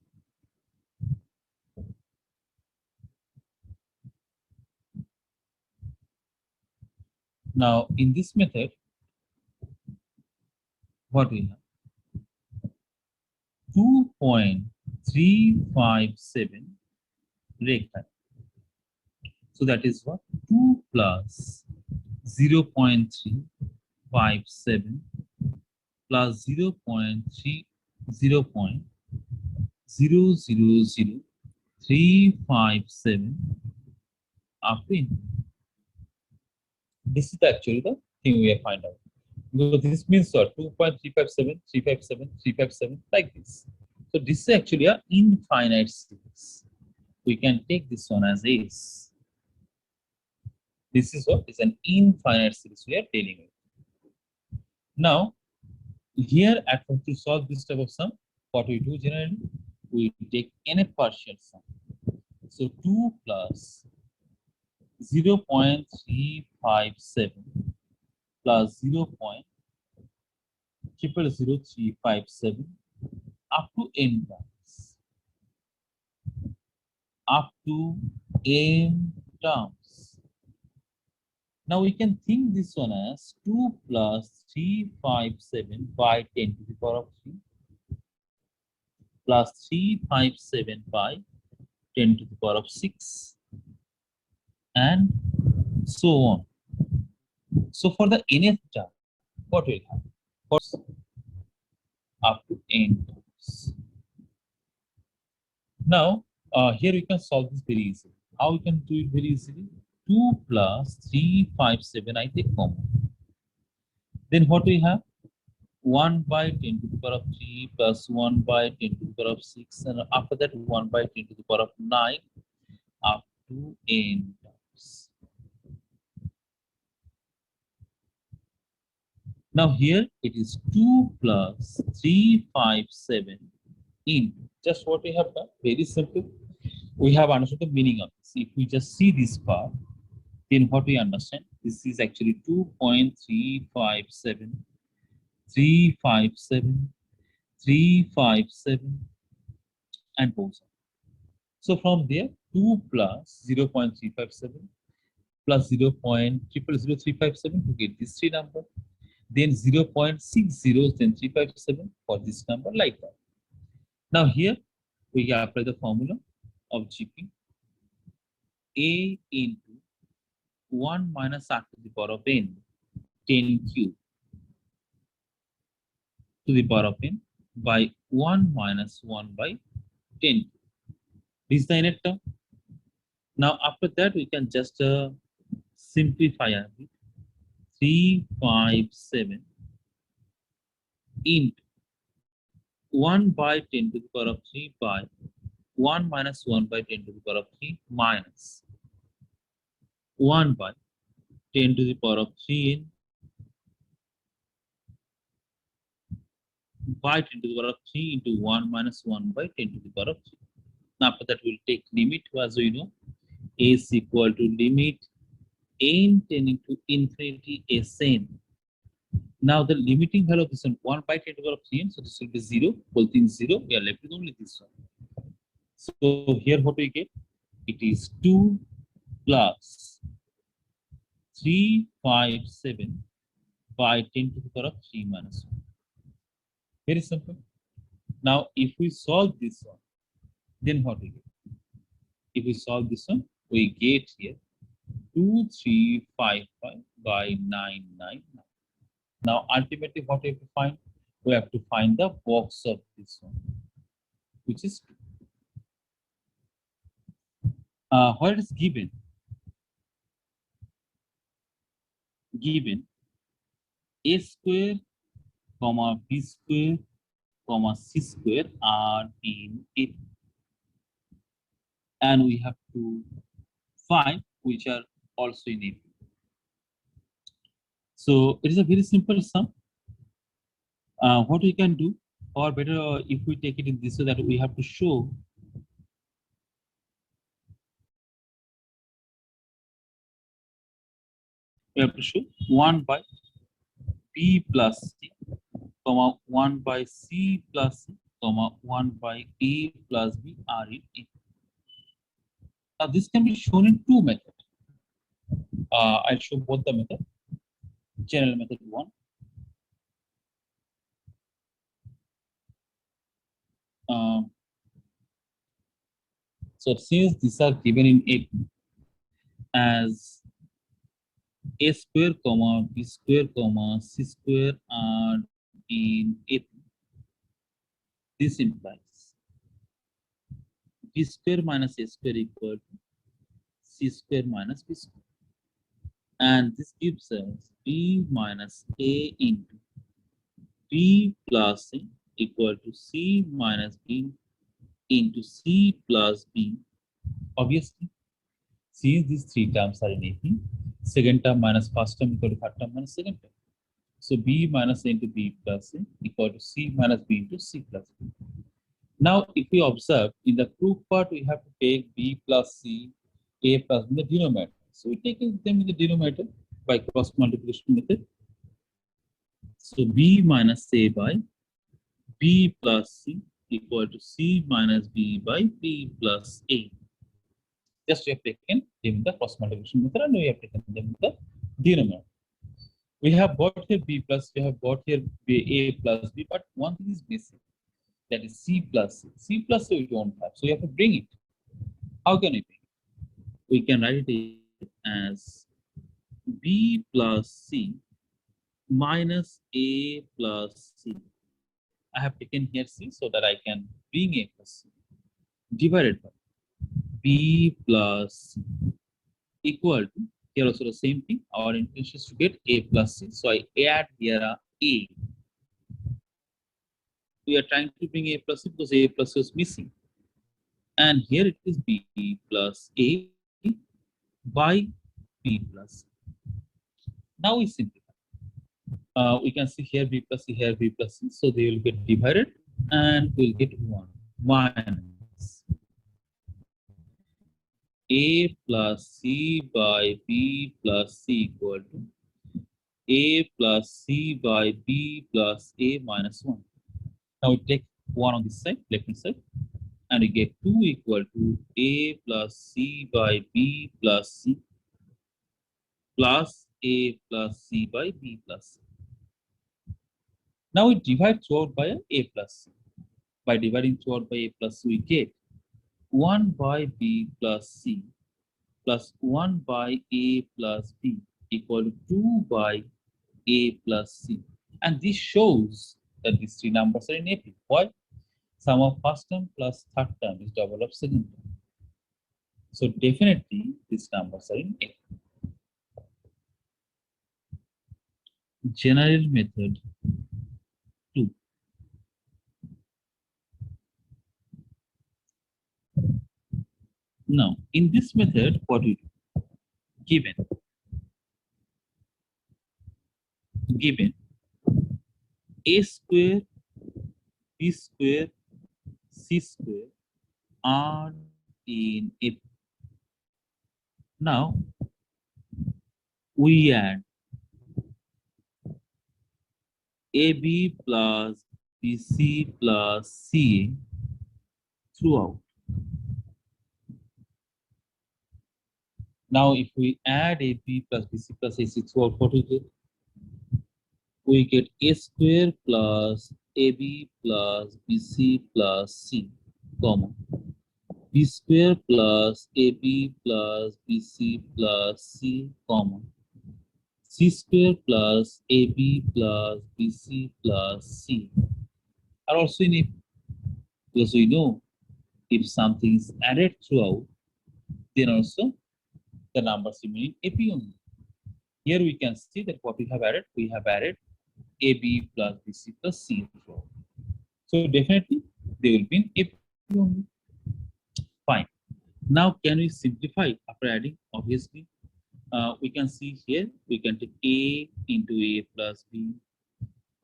Now in this method, what we have? 2.357 recurrent. So that is what? 2 plus 0.357 plus 0.0000357 up to infinity. This is actually the thing we have find out. Because this means what? 2.357, 357, 357, like this. So this is actually an infinite series. We can take this one as S. This is what is an infinite series we are dealing with. Now, here at first to solve this type of sum, what we do generally, we take any partial sum. So 2 plus 0.357 plus 0.00357 up to n terms. Up to n terms. Now we can think this one as 2 plus 357 by 10 to the power of 3 plus 357 by 10 to the power of 6 and so on. So for the nth term, what will happen? First, up to n terms. Now here we can solve this very easily. How we can do it very easily? 2 plus 357 I take common. Then what we have? 1 by 10 to the power of 3 plus 1 by 10 to the power of 6, and after that 1 by 10 to the power of 9 up to n terms. Now here it is 2 plus 357 into just what we have done. Very simple. we have understood the meaning of this. If we just see this part, then what we understand, this is actually 2.357, 357, 357, and goes on. So from there, 2 plus 0.357 plus 0.000357 to get this three number, then 0.60, then 357 for this number, like that. Now here we apply the formula of GP. A into 1 minus r to the power of n, 10 cube to the power of n by 1 minus 1 by 10. This is the nth term. Now after that we can just simplify a bit. 357 into 1 by 10 to the power of 3 by 1 minus 1 by 10 to the power of 3 minus 1 by 10 to the power of 3n by 10 to the power of 3 into 1 minus 1 by 10 to the power of 3. Now after that we'll take limit, as we know, a is equal to limit n tending to infinity Sn. Now the limiting value of this one by 10 to the power of 3n, so this will be 0, both in 0, we are left with only this one. So here what we get, it is 2 plus 357 by 10 to the power of 3 minus 1. Very simple. Now if we solve this one, then what we get? If we solve this one, we get here 2355 by 999. Now ultimately what we have to find? We have to find the box of this one, which is 2. What is given? Given a square, comma b square, comma c square are in it, and we have to find which are also in it. So it is a very simple sum. What we can do, or better if we take it in this way, that we have to show we have to show 1 by b plus c, comma 1 by c plus c, comma 1 by a plus b are in A. Now this can be shown in two methods. I'll show both the method. General method 1. So since these are given in A as a square, comma b square, comma c square are in A, this implies b square minus a square equal to c square minus b square, and this gives us b minus a into b plus c equal to c minus b into c plus b. Obviously, since these three terms are in AP, second term minus first term equal to third term minus second term. So b minus a into b plus c equal to c minus b into c plus b. Now, if we observe in the proof part, we have to take b plus c, a plus b in the denominator. So we take them in the denominator by cross multiplication method. So b minus a by b plus c equal to c minus b by b plus a. Just we have taken them in the cross multiplication method, and we have taken them in the denominator. We have got here b plus, we have got here a plus b, but one thing is missing, that is c plus c. C plus c we don't have, so we have to bring it. How can we bring it? We can write it as b plus c minus a plus c. I have taken here c so that I can bring a plus c divided by b plus c equal to, here also the same thing, our intention is to get a plus c, so I add here a. We are trying to bring a plus c because a plus c is missing, and here it is b plus a by b plus c. Now we simplify. We can see here b plus c, here b plus c, so they will get divided and we'll get 1 minus A plus C by B plus C equal to A plus C by B plus A minus 1. Now we take 1 on this side, left hand side, and we get 2 equal to A plus C by B plus C plus A plus C by B plus C. Now we divide throughout by A plus C. By dividing throughout by A plus C, we get 1 by B plus C plus 1 by A plus B equal to 2 by A plus C. And this shows that these three numbers are in AP. Why? Sum of first term plus third term is double of second term. So definitely these numbers are in AP. General method 2. Now, in this method, what we do? Given A square, B square, C square are in AP. Now, we add AB plus BC plus CA throughout. Now, if we add AB plus BC plus AC throughout, what we get? We get A square plus AB plus BC plus C, comma, B square plus AB plus BC plus C, comma, C square plus AB plus BC plus C are also in AP, because we know if something is added throughout, then also the numbers remain AP only. Here we can see that what we have added AB plus BC plus C throughout. So definitely they will be in AP only. Fine. Now can we simplify after adding? Obviously, we can see here we can take A into A plus B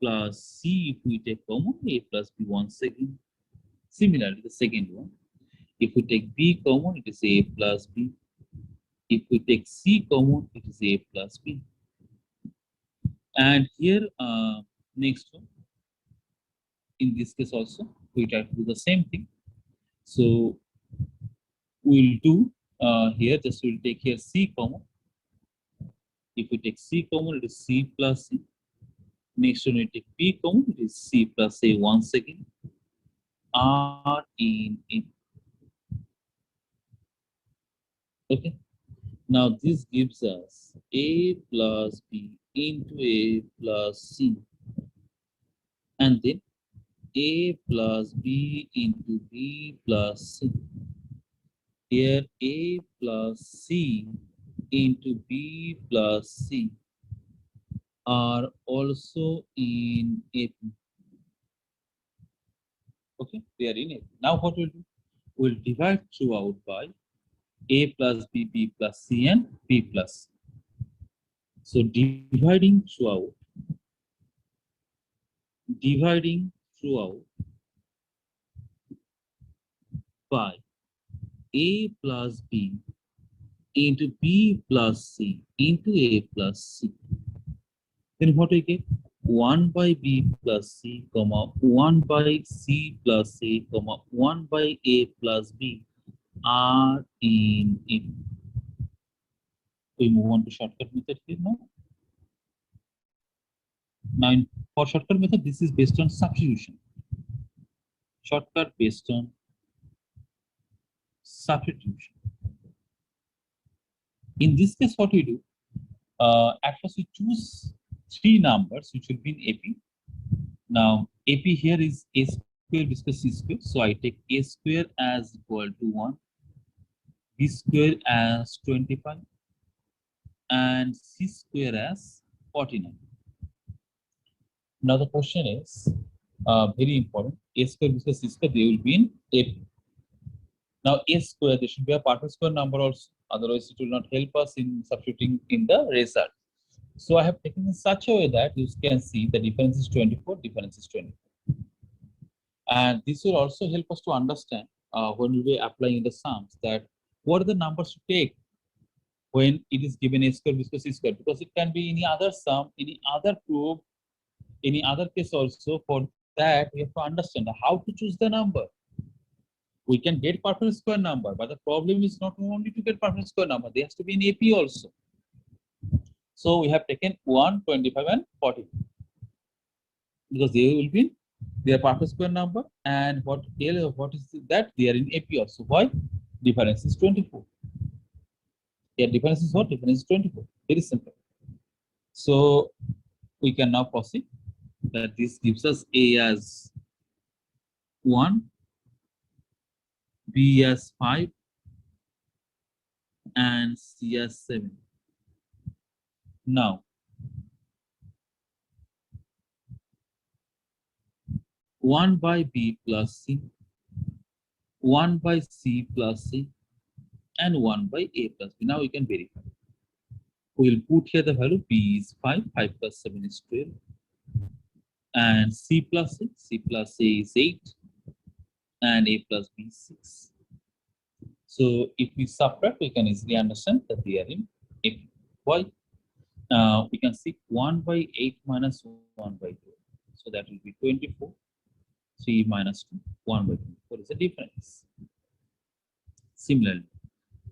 plus C if we take common A plus B once again. Similarly, the second one, if we take B common, it is A plus B. If we take C common, it is A plus B. And here, next one, in this case also, we try to do the same thing. So we'll do here, just we'll take here C common. If we take C common, it is C plus C. Next one, we take B common, it is C plus A once again. R in it. Okay. Now this gives us A plus B into A plus C. And then A plus B into B plus C. Here A plus C into B plus C are also in AP. Okay, they are in AP. Now what we'll do? We'll divide throughout by A plus B, B plus C, and B plus C. So dividing throughout by A plus B into B plus C into A plus C. Then what we get? 1 by B plus C, comma, 1 by C plus A, comma, 1 by A plus B are in AP. We move on to shortcut method here now. Now, for shortcut method, this is based on substitution. Shortcut based on substitution. In this case, what we do? At first, we choose three numbers which will be in AP. Now, AP here is A square, B square, C square. So I take A square as equal to 1, B square as 25, and C square as 49. Now the question is very important. A square, B square, C square, they will be in AP. Now A square, there should be a partial square number also. Otherwise, it will not help us in substituting in the result. So I have taken in such a way that you can see the difference is 24, difference is 24. And this will also help us to understand when we are applying the sums that What are the numbers to take when it is given a square, b square, c square? Because it can be any other sum, any other proof, any other case also. For that, we have to understand how to choose the number. We can get perfect square number, but the problem is not only to get perfect square number, there has to be an AP also. So we have taken 1, 25, and 40 because they will be their perfect square number, and what is that? They are in AP also. Why? Difference is 24. Yeah, difference is what? Difference is 24. Very simple. So we can now proceed. That this gives us A as 1, B as 5, and C as 7. Now, 1 by B plus C, 1 by C plus C, and 1 by A plus B. Now we can verify. We will put here the value. B is 5, 5 plus 7 is 12, and C plus A is 8, and A plus B is 6. So if we subtract, we can easily understand that they are in AP. Why? We can see 1 by 8 minus 1 by 2. So that will be 24. 3 minus 2, 1 by 2. What is the difference? Similarly,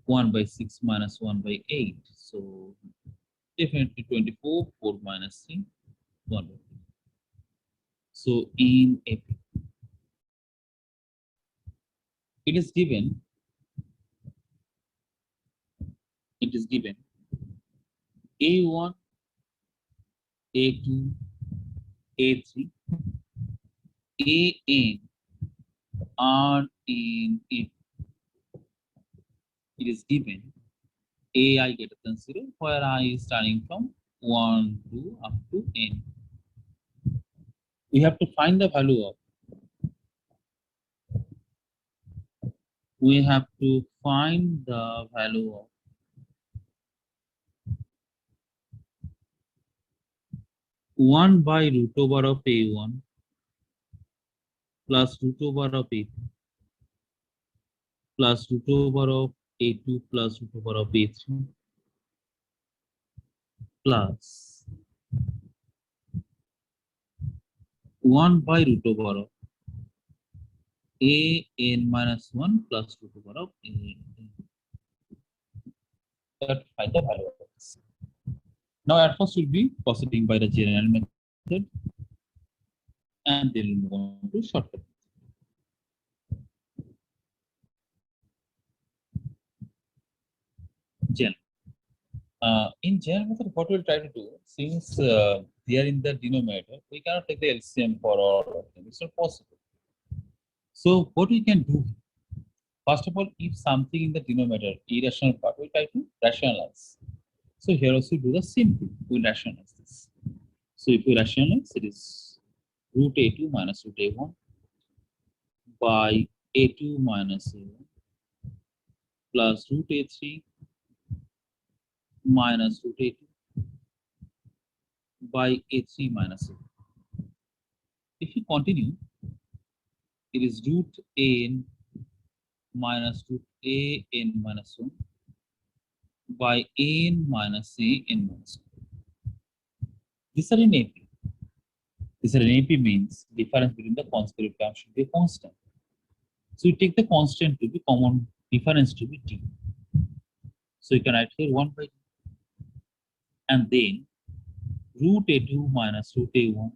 1 by 6 minus 1 by 8. So definitely 24, 4 minus 3, 1 by 2. So in AP, it is given A1, A2, A3, AN are in AP. It is given AI greater than 0, where I is starting from 1, 2 up to N. We have to find the value of. We have to find the value of 1 by root over of A1 plus root over of A2 plus root over of A2 plus root over of A3 plus 1 by root over of AN minus 1 plus root over of AN. That find the value of this. Now at first we'll be proceeding by the general method, and then we'll move on to shortcut. General. In general method, what we'll try to do, since they are in the denominator, we cannot take the LCM for all of them. It's not possible. So what we can do, first of all, if something in the denominator, irrational part, we try to rationalize. So here also do the same thing. We rationalize this. So if we rationalize, it is root A2 minus root A1 by A2 minus A1 plus root A3 minus root A2 by A3 minus A1. If you continue, it is root AN minus root AN minus 1 by AN minus AN minus 1. These are in AP. These are in AP means difference between the consecutive terms should be a constant. So you take the constant to be common difference to be D. So you can write here 1 by D. And then root A2 minus root A1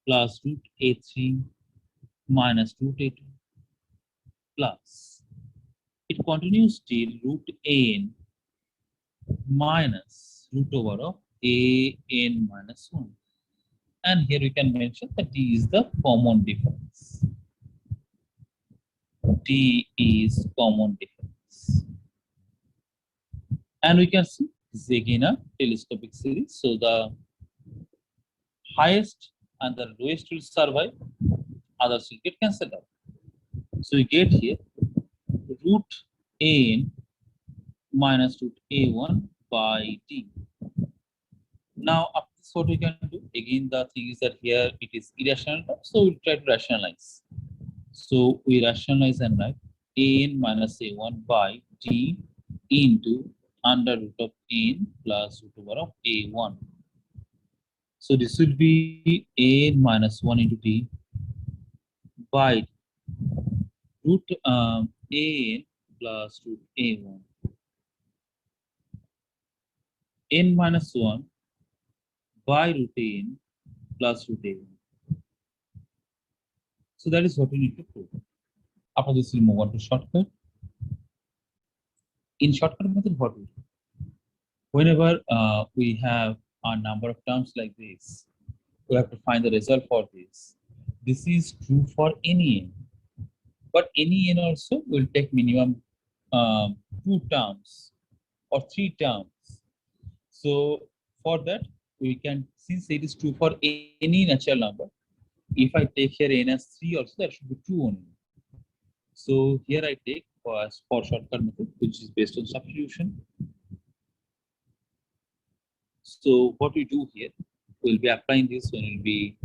plus root A3 minus root A2 plus, it continues till root AN minus root over of AN minus 1. And here we can mention that D is the common difference. D is common difference. And we can see this is again a telescopic series. So the highest and the lowest will survive, others will get cancelled out. So we get here root AN minus root A1 by D. Now, up to this, what we can do? Again, the thing is that here it is irrational, so we'll try to rationalize. So we rationalize and write n minus a1 by d into under root of n plus root over of a1. So this will be n minus 1 into d by root an plus root a1. N minus 1 by root n plus root a1. So that is what we need to prove. After this, we'll move on to shortcut. In shortcut method, what we do? Whenever we have a number of terms like this, we have to find the result for this. This is true for any n, but any n also will take minimum 2 terms or 3 terms. So for that, we can, since it is true for any natural number, if I take here n as 3 also, that should be true only. So here I take for shortcut method, which is based on substitution. So what we do here, we'll be applying this when we'll be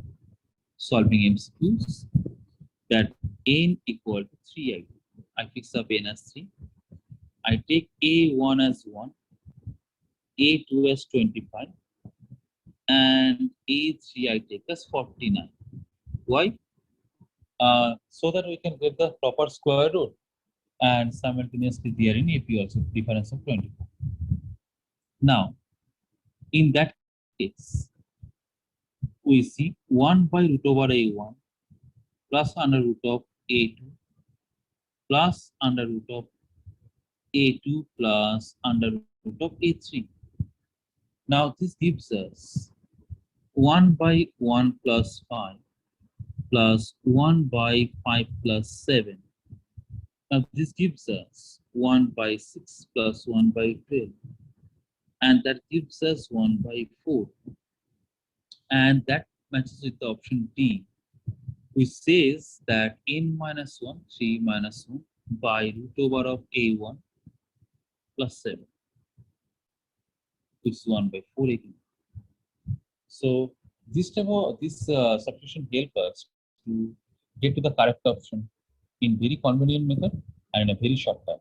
solving MCQs. That n equal to 3 I fix up n as 3. I take a1 as 1, a2 as 25, and a3 I take as 49. Why? So that we can get the proper square root, and simultaneously there in AP also difference of 24. Now, in that case, we see 1 by root over a1 plus under root of a2 plus under root of a2 plus under root of a3. Now this gives us 1 by 1 plus 5 plus 1 by 5 plus 7. Now this gives us 1 by 6 plus 1 by 12. And that gives us 1 by 4. And that matches with the option D, which says that n minus 1, 3 minus 1 by root over of a1 plus 7, which is 1 by 4 again. So this type of substitution help us to get to the correct option in very convenient method and in a very short time.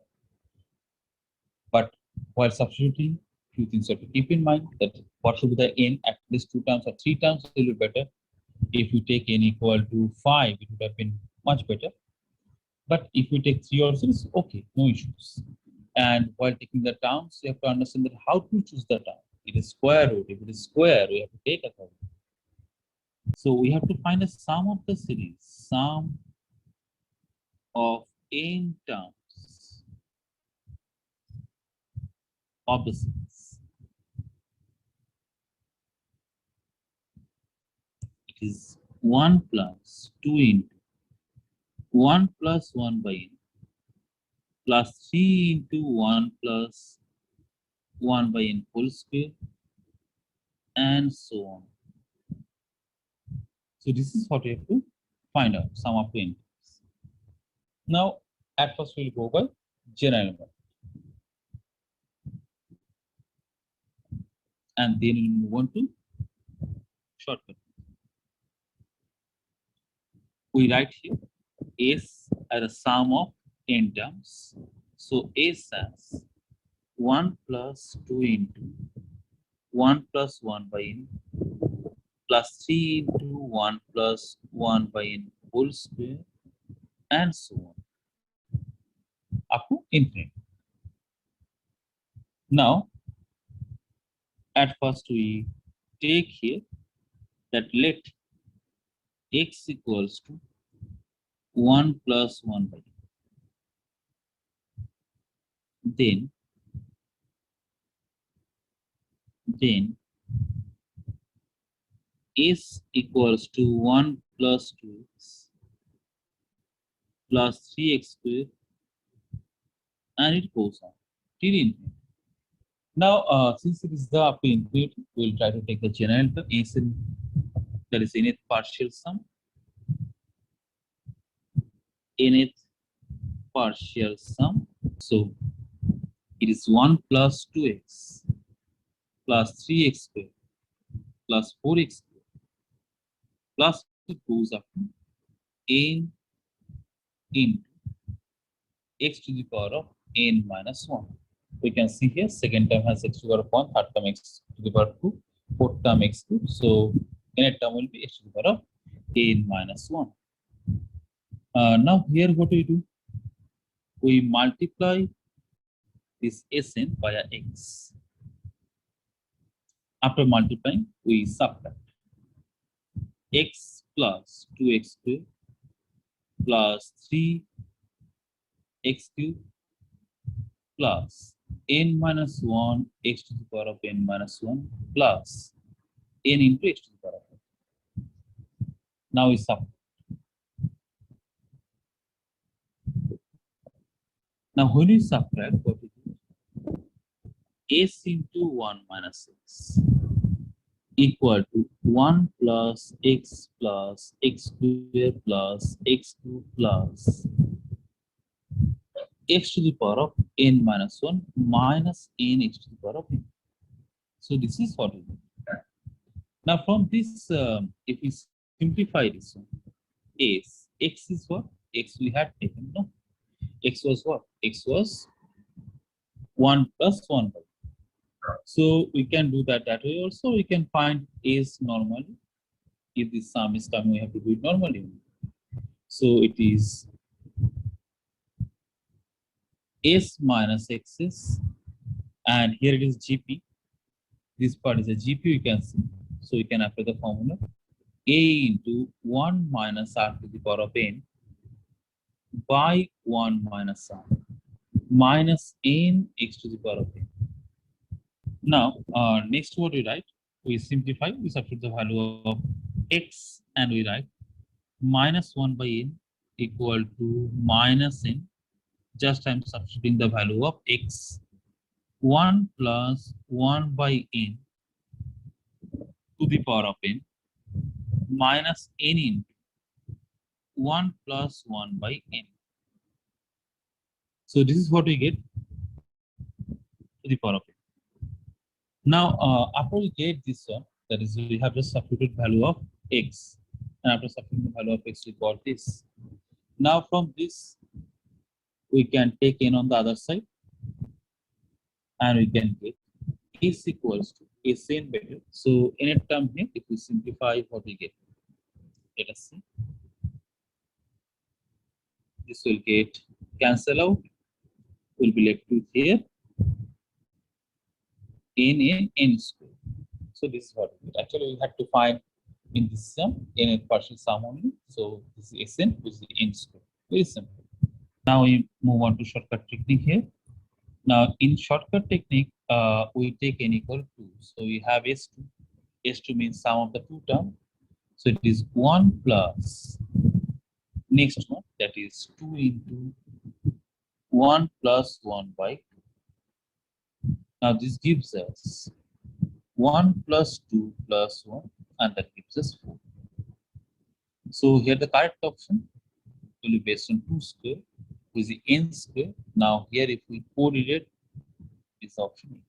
But while substituting, few things have to keep in mind, that what should be the n, at least 2 times or 3 times it will be better. If you take n equal to 5, it would have been much better. But if we take 3 also, it's okay, no issues. And while taking the terms, you have to understand that how to choose the term. It is square root. If it is square, we have to take a term. So we have to find a sum of the series, sum of n terms of the series. It is 1 plus 2 into 1 plus 1 by n plus 3 into 1 plus 1 by n whole square, and so on. So this is what we have to find out, sum of n terms. Now, at first we'll go by general number. And then we'll move on to shortcut. We write here S as a sum of n terms. So S as 1 plus 2 into 1 plus 1 by n plus 3 into 1 plus 1 by n whole square, and so on up to infinity. Now, at first we take here that let x equals to 1 plus 1 by n. Then s equals to 1 plus 2x plus 3x square, and it goes on till infinity. Now, since it is the up to infinity, we will try to take the general term s in, that is nth partial sum, nth partial sum. So it is 1 plus 2x plus 3x square plus 4x square plus it goes up to n into x to the power of n minus 1. We can see here second term has x to the power of 1, third term x to the power of 2, fourth term x cube. So nth term will be x to the power of n minus 1. Now here what we do? We multiply this Sn via x. After multiplying, we subtract x plus 2x squared plus 3x cubed plus n minus 1 x to the power of n minus 1 plus n into x to the power of n. Now we subtract. Now when we subtract, what we do? S into 1 minus x equal to 1 plus x square plus x cube plus x to the power of n minus 1 minus n x to the power of n. So this is what we do. Now from this, if we simplify this one, x is what? X we had taken, no? X was what? X was 1 plus 1 by. So we can do that way also. We can find s normally. If this sum is coming, we have to do it normally. So it is s minus xs, and here it is gp. This part is a gp, you can see. So we can apply the formula a into 1 minus r to the power of n by 1 minus r minus n x to the power of n. Now, next what we write, we simplify, we substitute the value of x and we write minus 1 by n equal to minus n. Just I'm substituting the value of x. 1 plus 1 by n to the power of n minus n into 1 plus 1 by n. So this is what we get to the power of n. Now, after we get this one, that is, we have just substituted value of x, and after substituting the value of x, we got this. Now, from this, we can take n on the other side, and we can get s equals to Sn better. So, nth term here, if we simplify, what we get? Let us see. This will get cancel out. Will be left with here n square. So this is what we get. Actually we have to find in this sum n partial sum only. So this is Sn, which is n square. Very simple. Now we move on to shortcut technique here. Now in shortcut technique, we take n equal to 2. So we have S2. S2 means sum of the two terms. So it is 1 plus next one, that is 2 into 1 plus 1 by 2. Now this gives us 1 plus 2 plus 1, and that gives us 4. So here the correct option will be based on 2 square, which is n square. Now here if we correlate this option.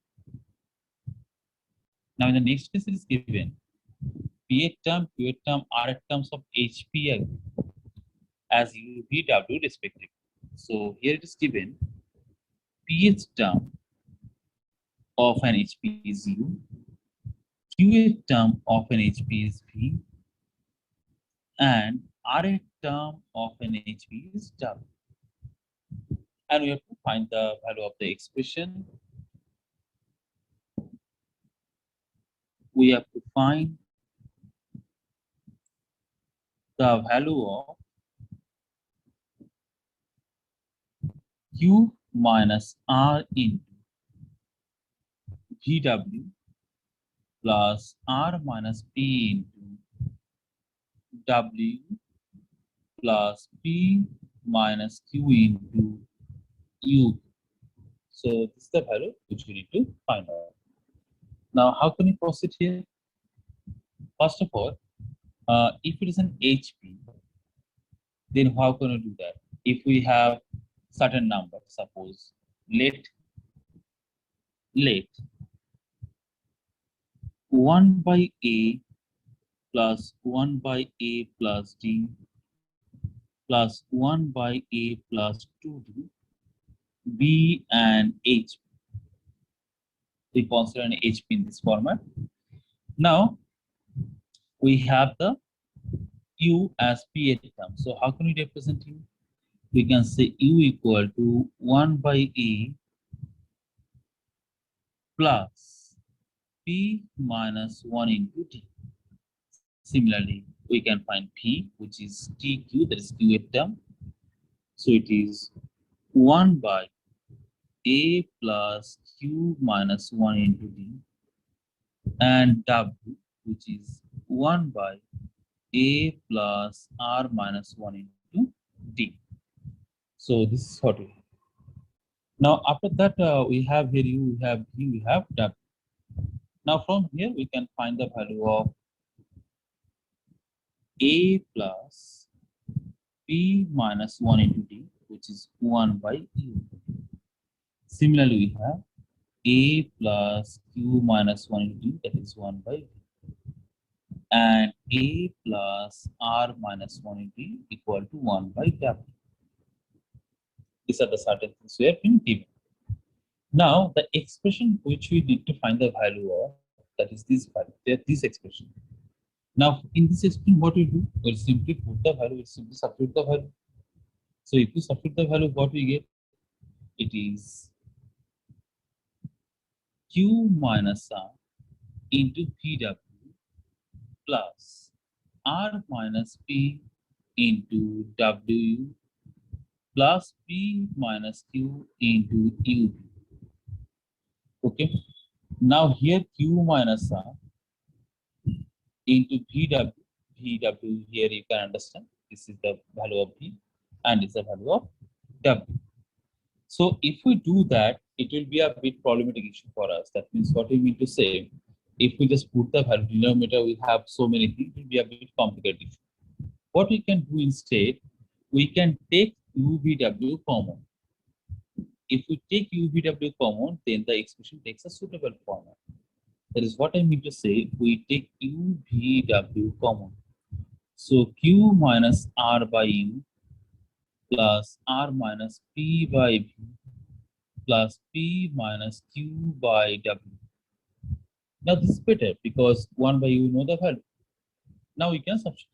Now in the next case it is given pH term, QH term, RH terms of HP as U, V, W respectively. So here it is given pH term of an HP is U, QH term of an HP is V, and RH term of an HP is W. And we have to find the value of the expression. We have to find the value of Q minus R into VW plus R minus P into W plus P minus Q into U. So this is the value which we need to find out. Now, how can we proceed here? First of all, if it is an HP, then how can we do that? If we have certain number, suppose let 1 by A plus 1 by A plus D plus 1 by A plus 2D B and HP. We consider an HP in this format. Now we have the U as P term. So how can we represent U? We can say U equal to 1 by A plus P minus 1 into D. Similarly, we can find P, which is TQ, that is Q term. So it is 1 by A plus Q minus 1 into D, and W, which is 1 by A plus R minus 1 into D. So this is what we have. Now after that, we have here U, we have V, we have W. Now from here we can find the value of A plus P minus 1 into D, which is 1 by U. Similarly, we have A plus Q minus 1 into D, that is 1 by V. And A plus R minus 1 into D equal to 1 by W. These are the certain things we have been given. Now, the expression which we need to find the value of, that is this value, this expression. Now, in this expression, what we do? We'll simply put the value, we'll simply substitute the value. So, if we substitute the value, what we get? It is Q minus R into PW plus R minus P into W plus P minus Q into UV. Okay. Now here Q minus R into VW. VW here you can understand. This is the value of V and this is the value of W. So if we do that, it will be a bit problematic issue for us. That means what we mean to say, if we just put the value denominator, we have so many things, it will be a bit complicated issue. What we can do instead, we can take UVW common. If we take UVW common, then the expression takes a suitable format. That is what I mean to say, we take UVW common. So Q minus R by U plus R minus P by V plus P minus Q by W. Now this is better because 1 by U know the value. Now we can substitute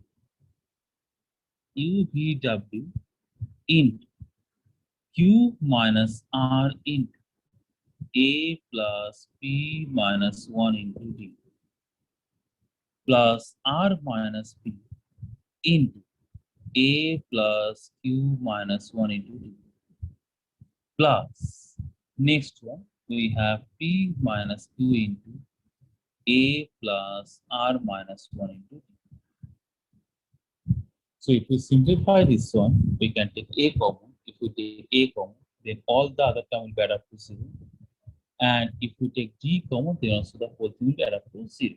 UVW into Q minus R into A plus P minus 1 into D plus R minus P into A plus Q minus 1 into D plus next one we have P minus Q into A plus R minus 1 into D. So if we simplify this one, we can take A common. If we take A common, then all the other term will be added up to 0. And if we take D common, then also the whole thing will add up to 0.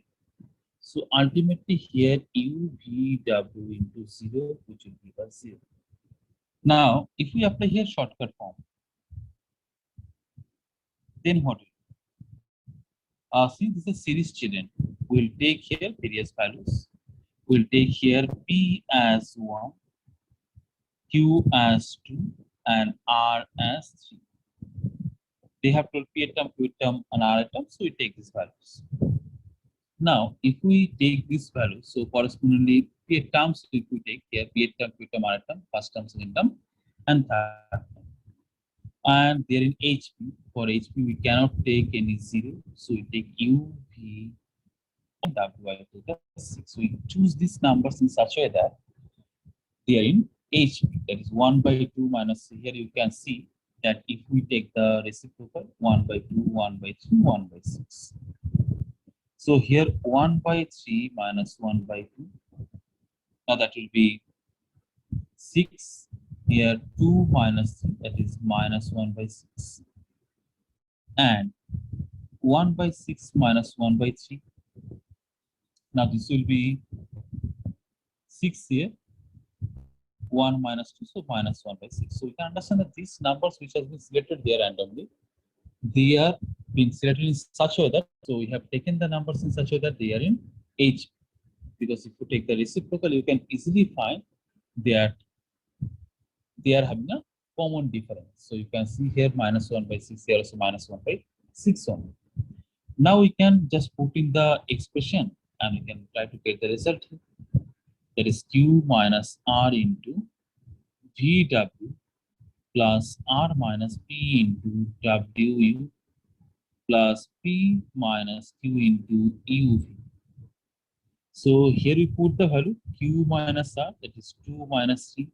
So ultimately here UVW into 0, which will give us 0. Now, if we apply here shortcut form, then what will since this is a series children, we'll take here various values. We'll take here P as 1, Q as 2, and R as 3. They have told P term, Q term, and R term, so we take these values. Now, if we take these values, so correspondingly, P terms, if we take here P term, Q term, R term, first term, second term, and third term. And they're in HP. For HP, we cannot take any 0, so we take U, V, and W to the 6. So we choose these numbers in such a way that they are in HP. That is 1 by 2 minus 3. Here you can see that if we take the reciprocal 1 by 2, 1 by 3, 1 by 6. So here 1 by 3 minus 1 by 2. Now that will be 6. Here 2 minus 3, that is minus 1 by 6. And 1 by 6 minus 1 by 3. Now this will be 6 here. 1 minus 2, so minus 1 by 6. So we can understand that these numbers which have been selected there randomly, they are being selected in such a way that, so we have taken the numbers in such a way that they are in HP. Because if you take the reciprocal, you can easily find that they are having a common difference. So you can see here minus 1 by 6, here also minus 1 by 6 only. Now we can just put in the expression and we can try to get the result here. That is Q minus R into VW plus R minus P into WU plus P minus Q into UV. So here we put the value Q minus R, that is 2 minus 3,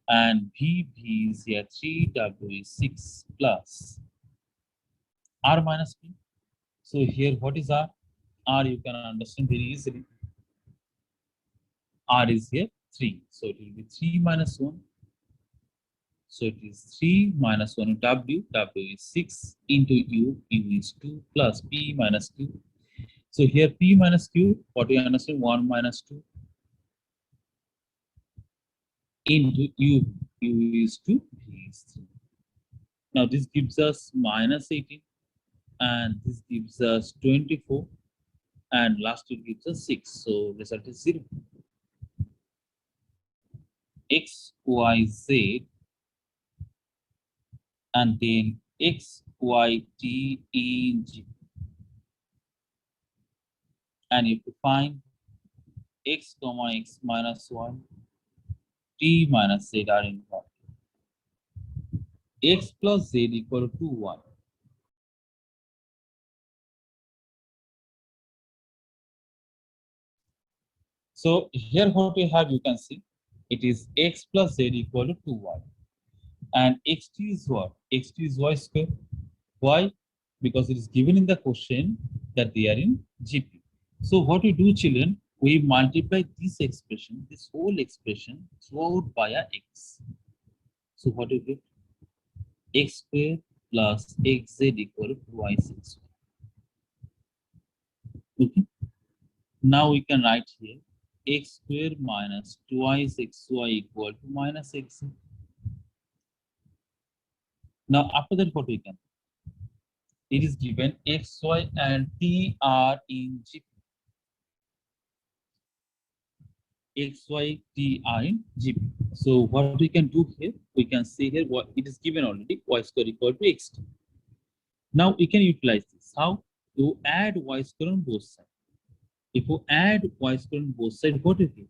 and VB is here 3, W is 6 plus R minus P. So here what is R? R you can understand very easily. R is here 3. So it will be 3 minus 1. So it is 3 minus 1 W, W is 6 into U, U is 2 plus P minus Q. So here P minus Q, what do you understand? 1 minus 2 into U, U is 2, V is 3. Now this gives us minus 18 and this gives us 24 and last it gives us 6. So result is 0. X, Y, Z and then X, Y, T, E, G. And if you find X comma X minus 1, T minus Z are in what? X plus Z equal to 1. So here what we have, you can see, it is X plus Z equal to 2y. And xt is what? Xt is y square. Why? Because it is given in the question that they are in GP. So what we do, children, we multiply this expression, this whole expression throughout by a x. So what do you get? X square plus xz equal to y6. Okay. Now we can write here x square minus twice xy equal to minus xz. Now after that what we can? It is given x, y and t are in GP. X, Y, T are in GP. So what we can do here, we can see here what it is given already, y square equal to xt. Now we can utilize this. How? To add y square on both sides. If you add y square on both sides, what is it?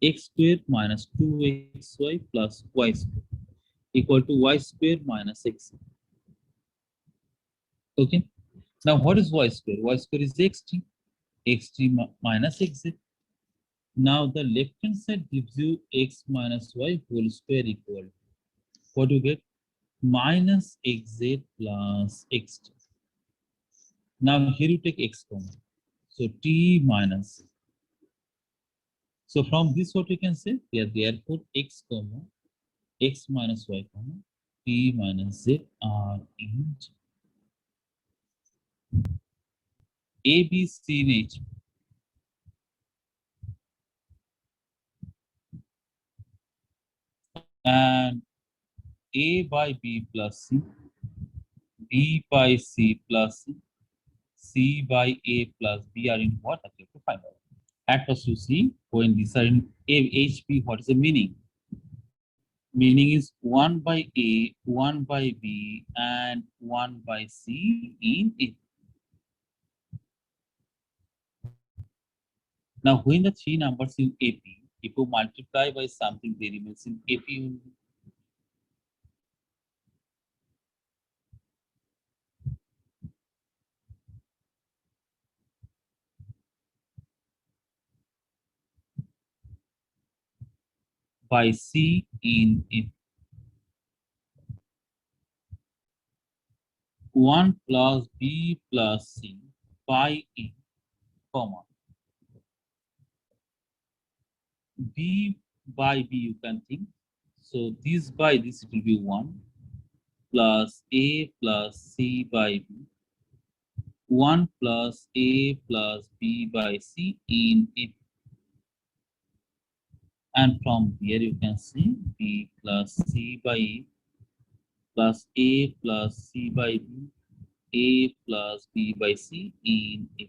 X square minus 2xy plus y square equal to y square minus x. Okay. Now what is y square? Y square is xt. Xt minus xz. Now the left hand side gives you x minus y whole square equal to, what do you get? Minus xz plus xt. Now here you take x comma. So t minus. So from this what we can say? Here therefore x comma, x minus y comma, t minus z are in A, B, C, and H. And A by B plus C, B by C plus C, C by A plus B are in what? I have to find out. At first you see, when these are in HP, what is the meaning? Meaning is 1 by A, 1 by B, and 1 by C in A. Now, when the three numbers in AP, if you multiply by something, they remains in AP only. By C in AP. 1 plus B plus C by A, comma. B by B you can think. So this by this it will be 1 plus A plus C by B. 1 plus A plus B by C in A. And from here you can see B plus C by A plus A plus C by B, A plus B by C in A.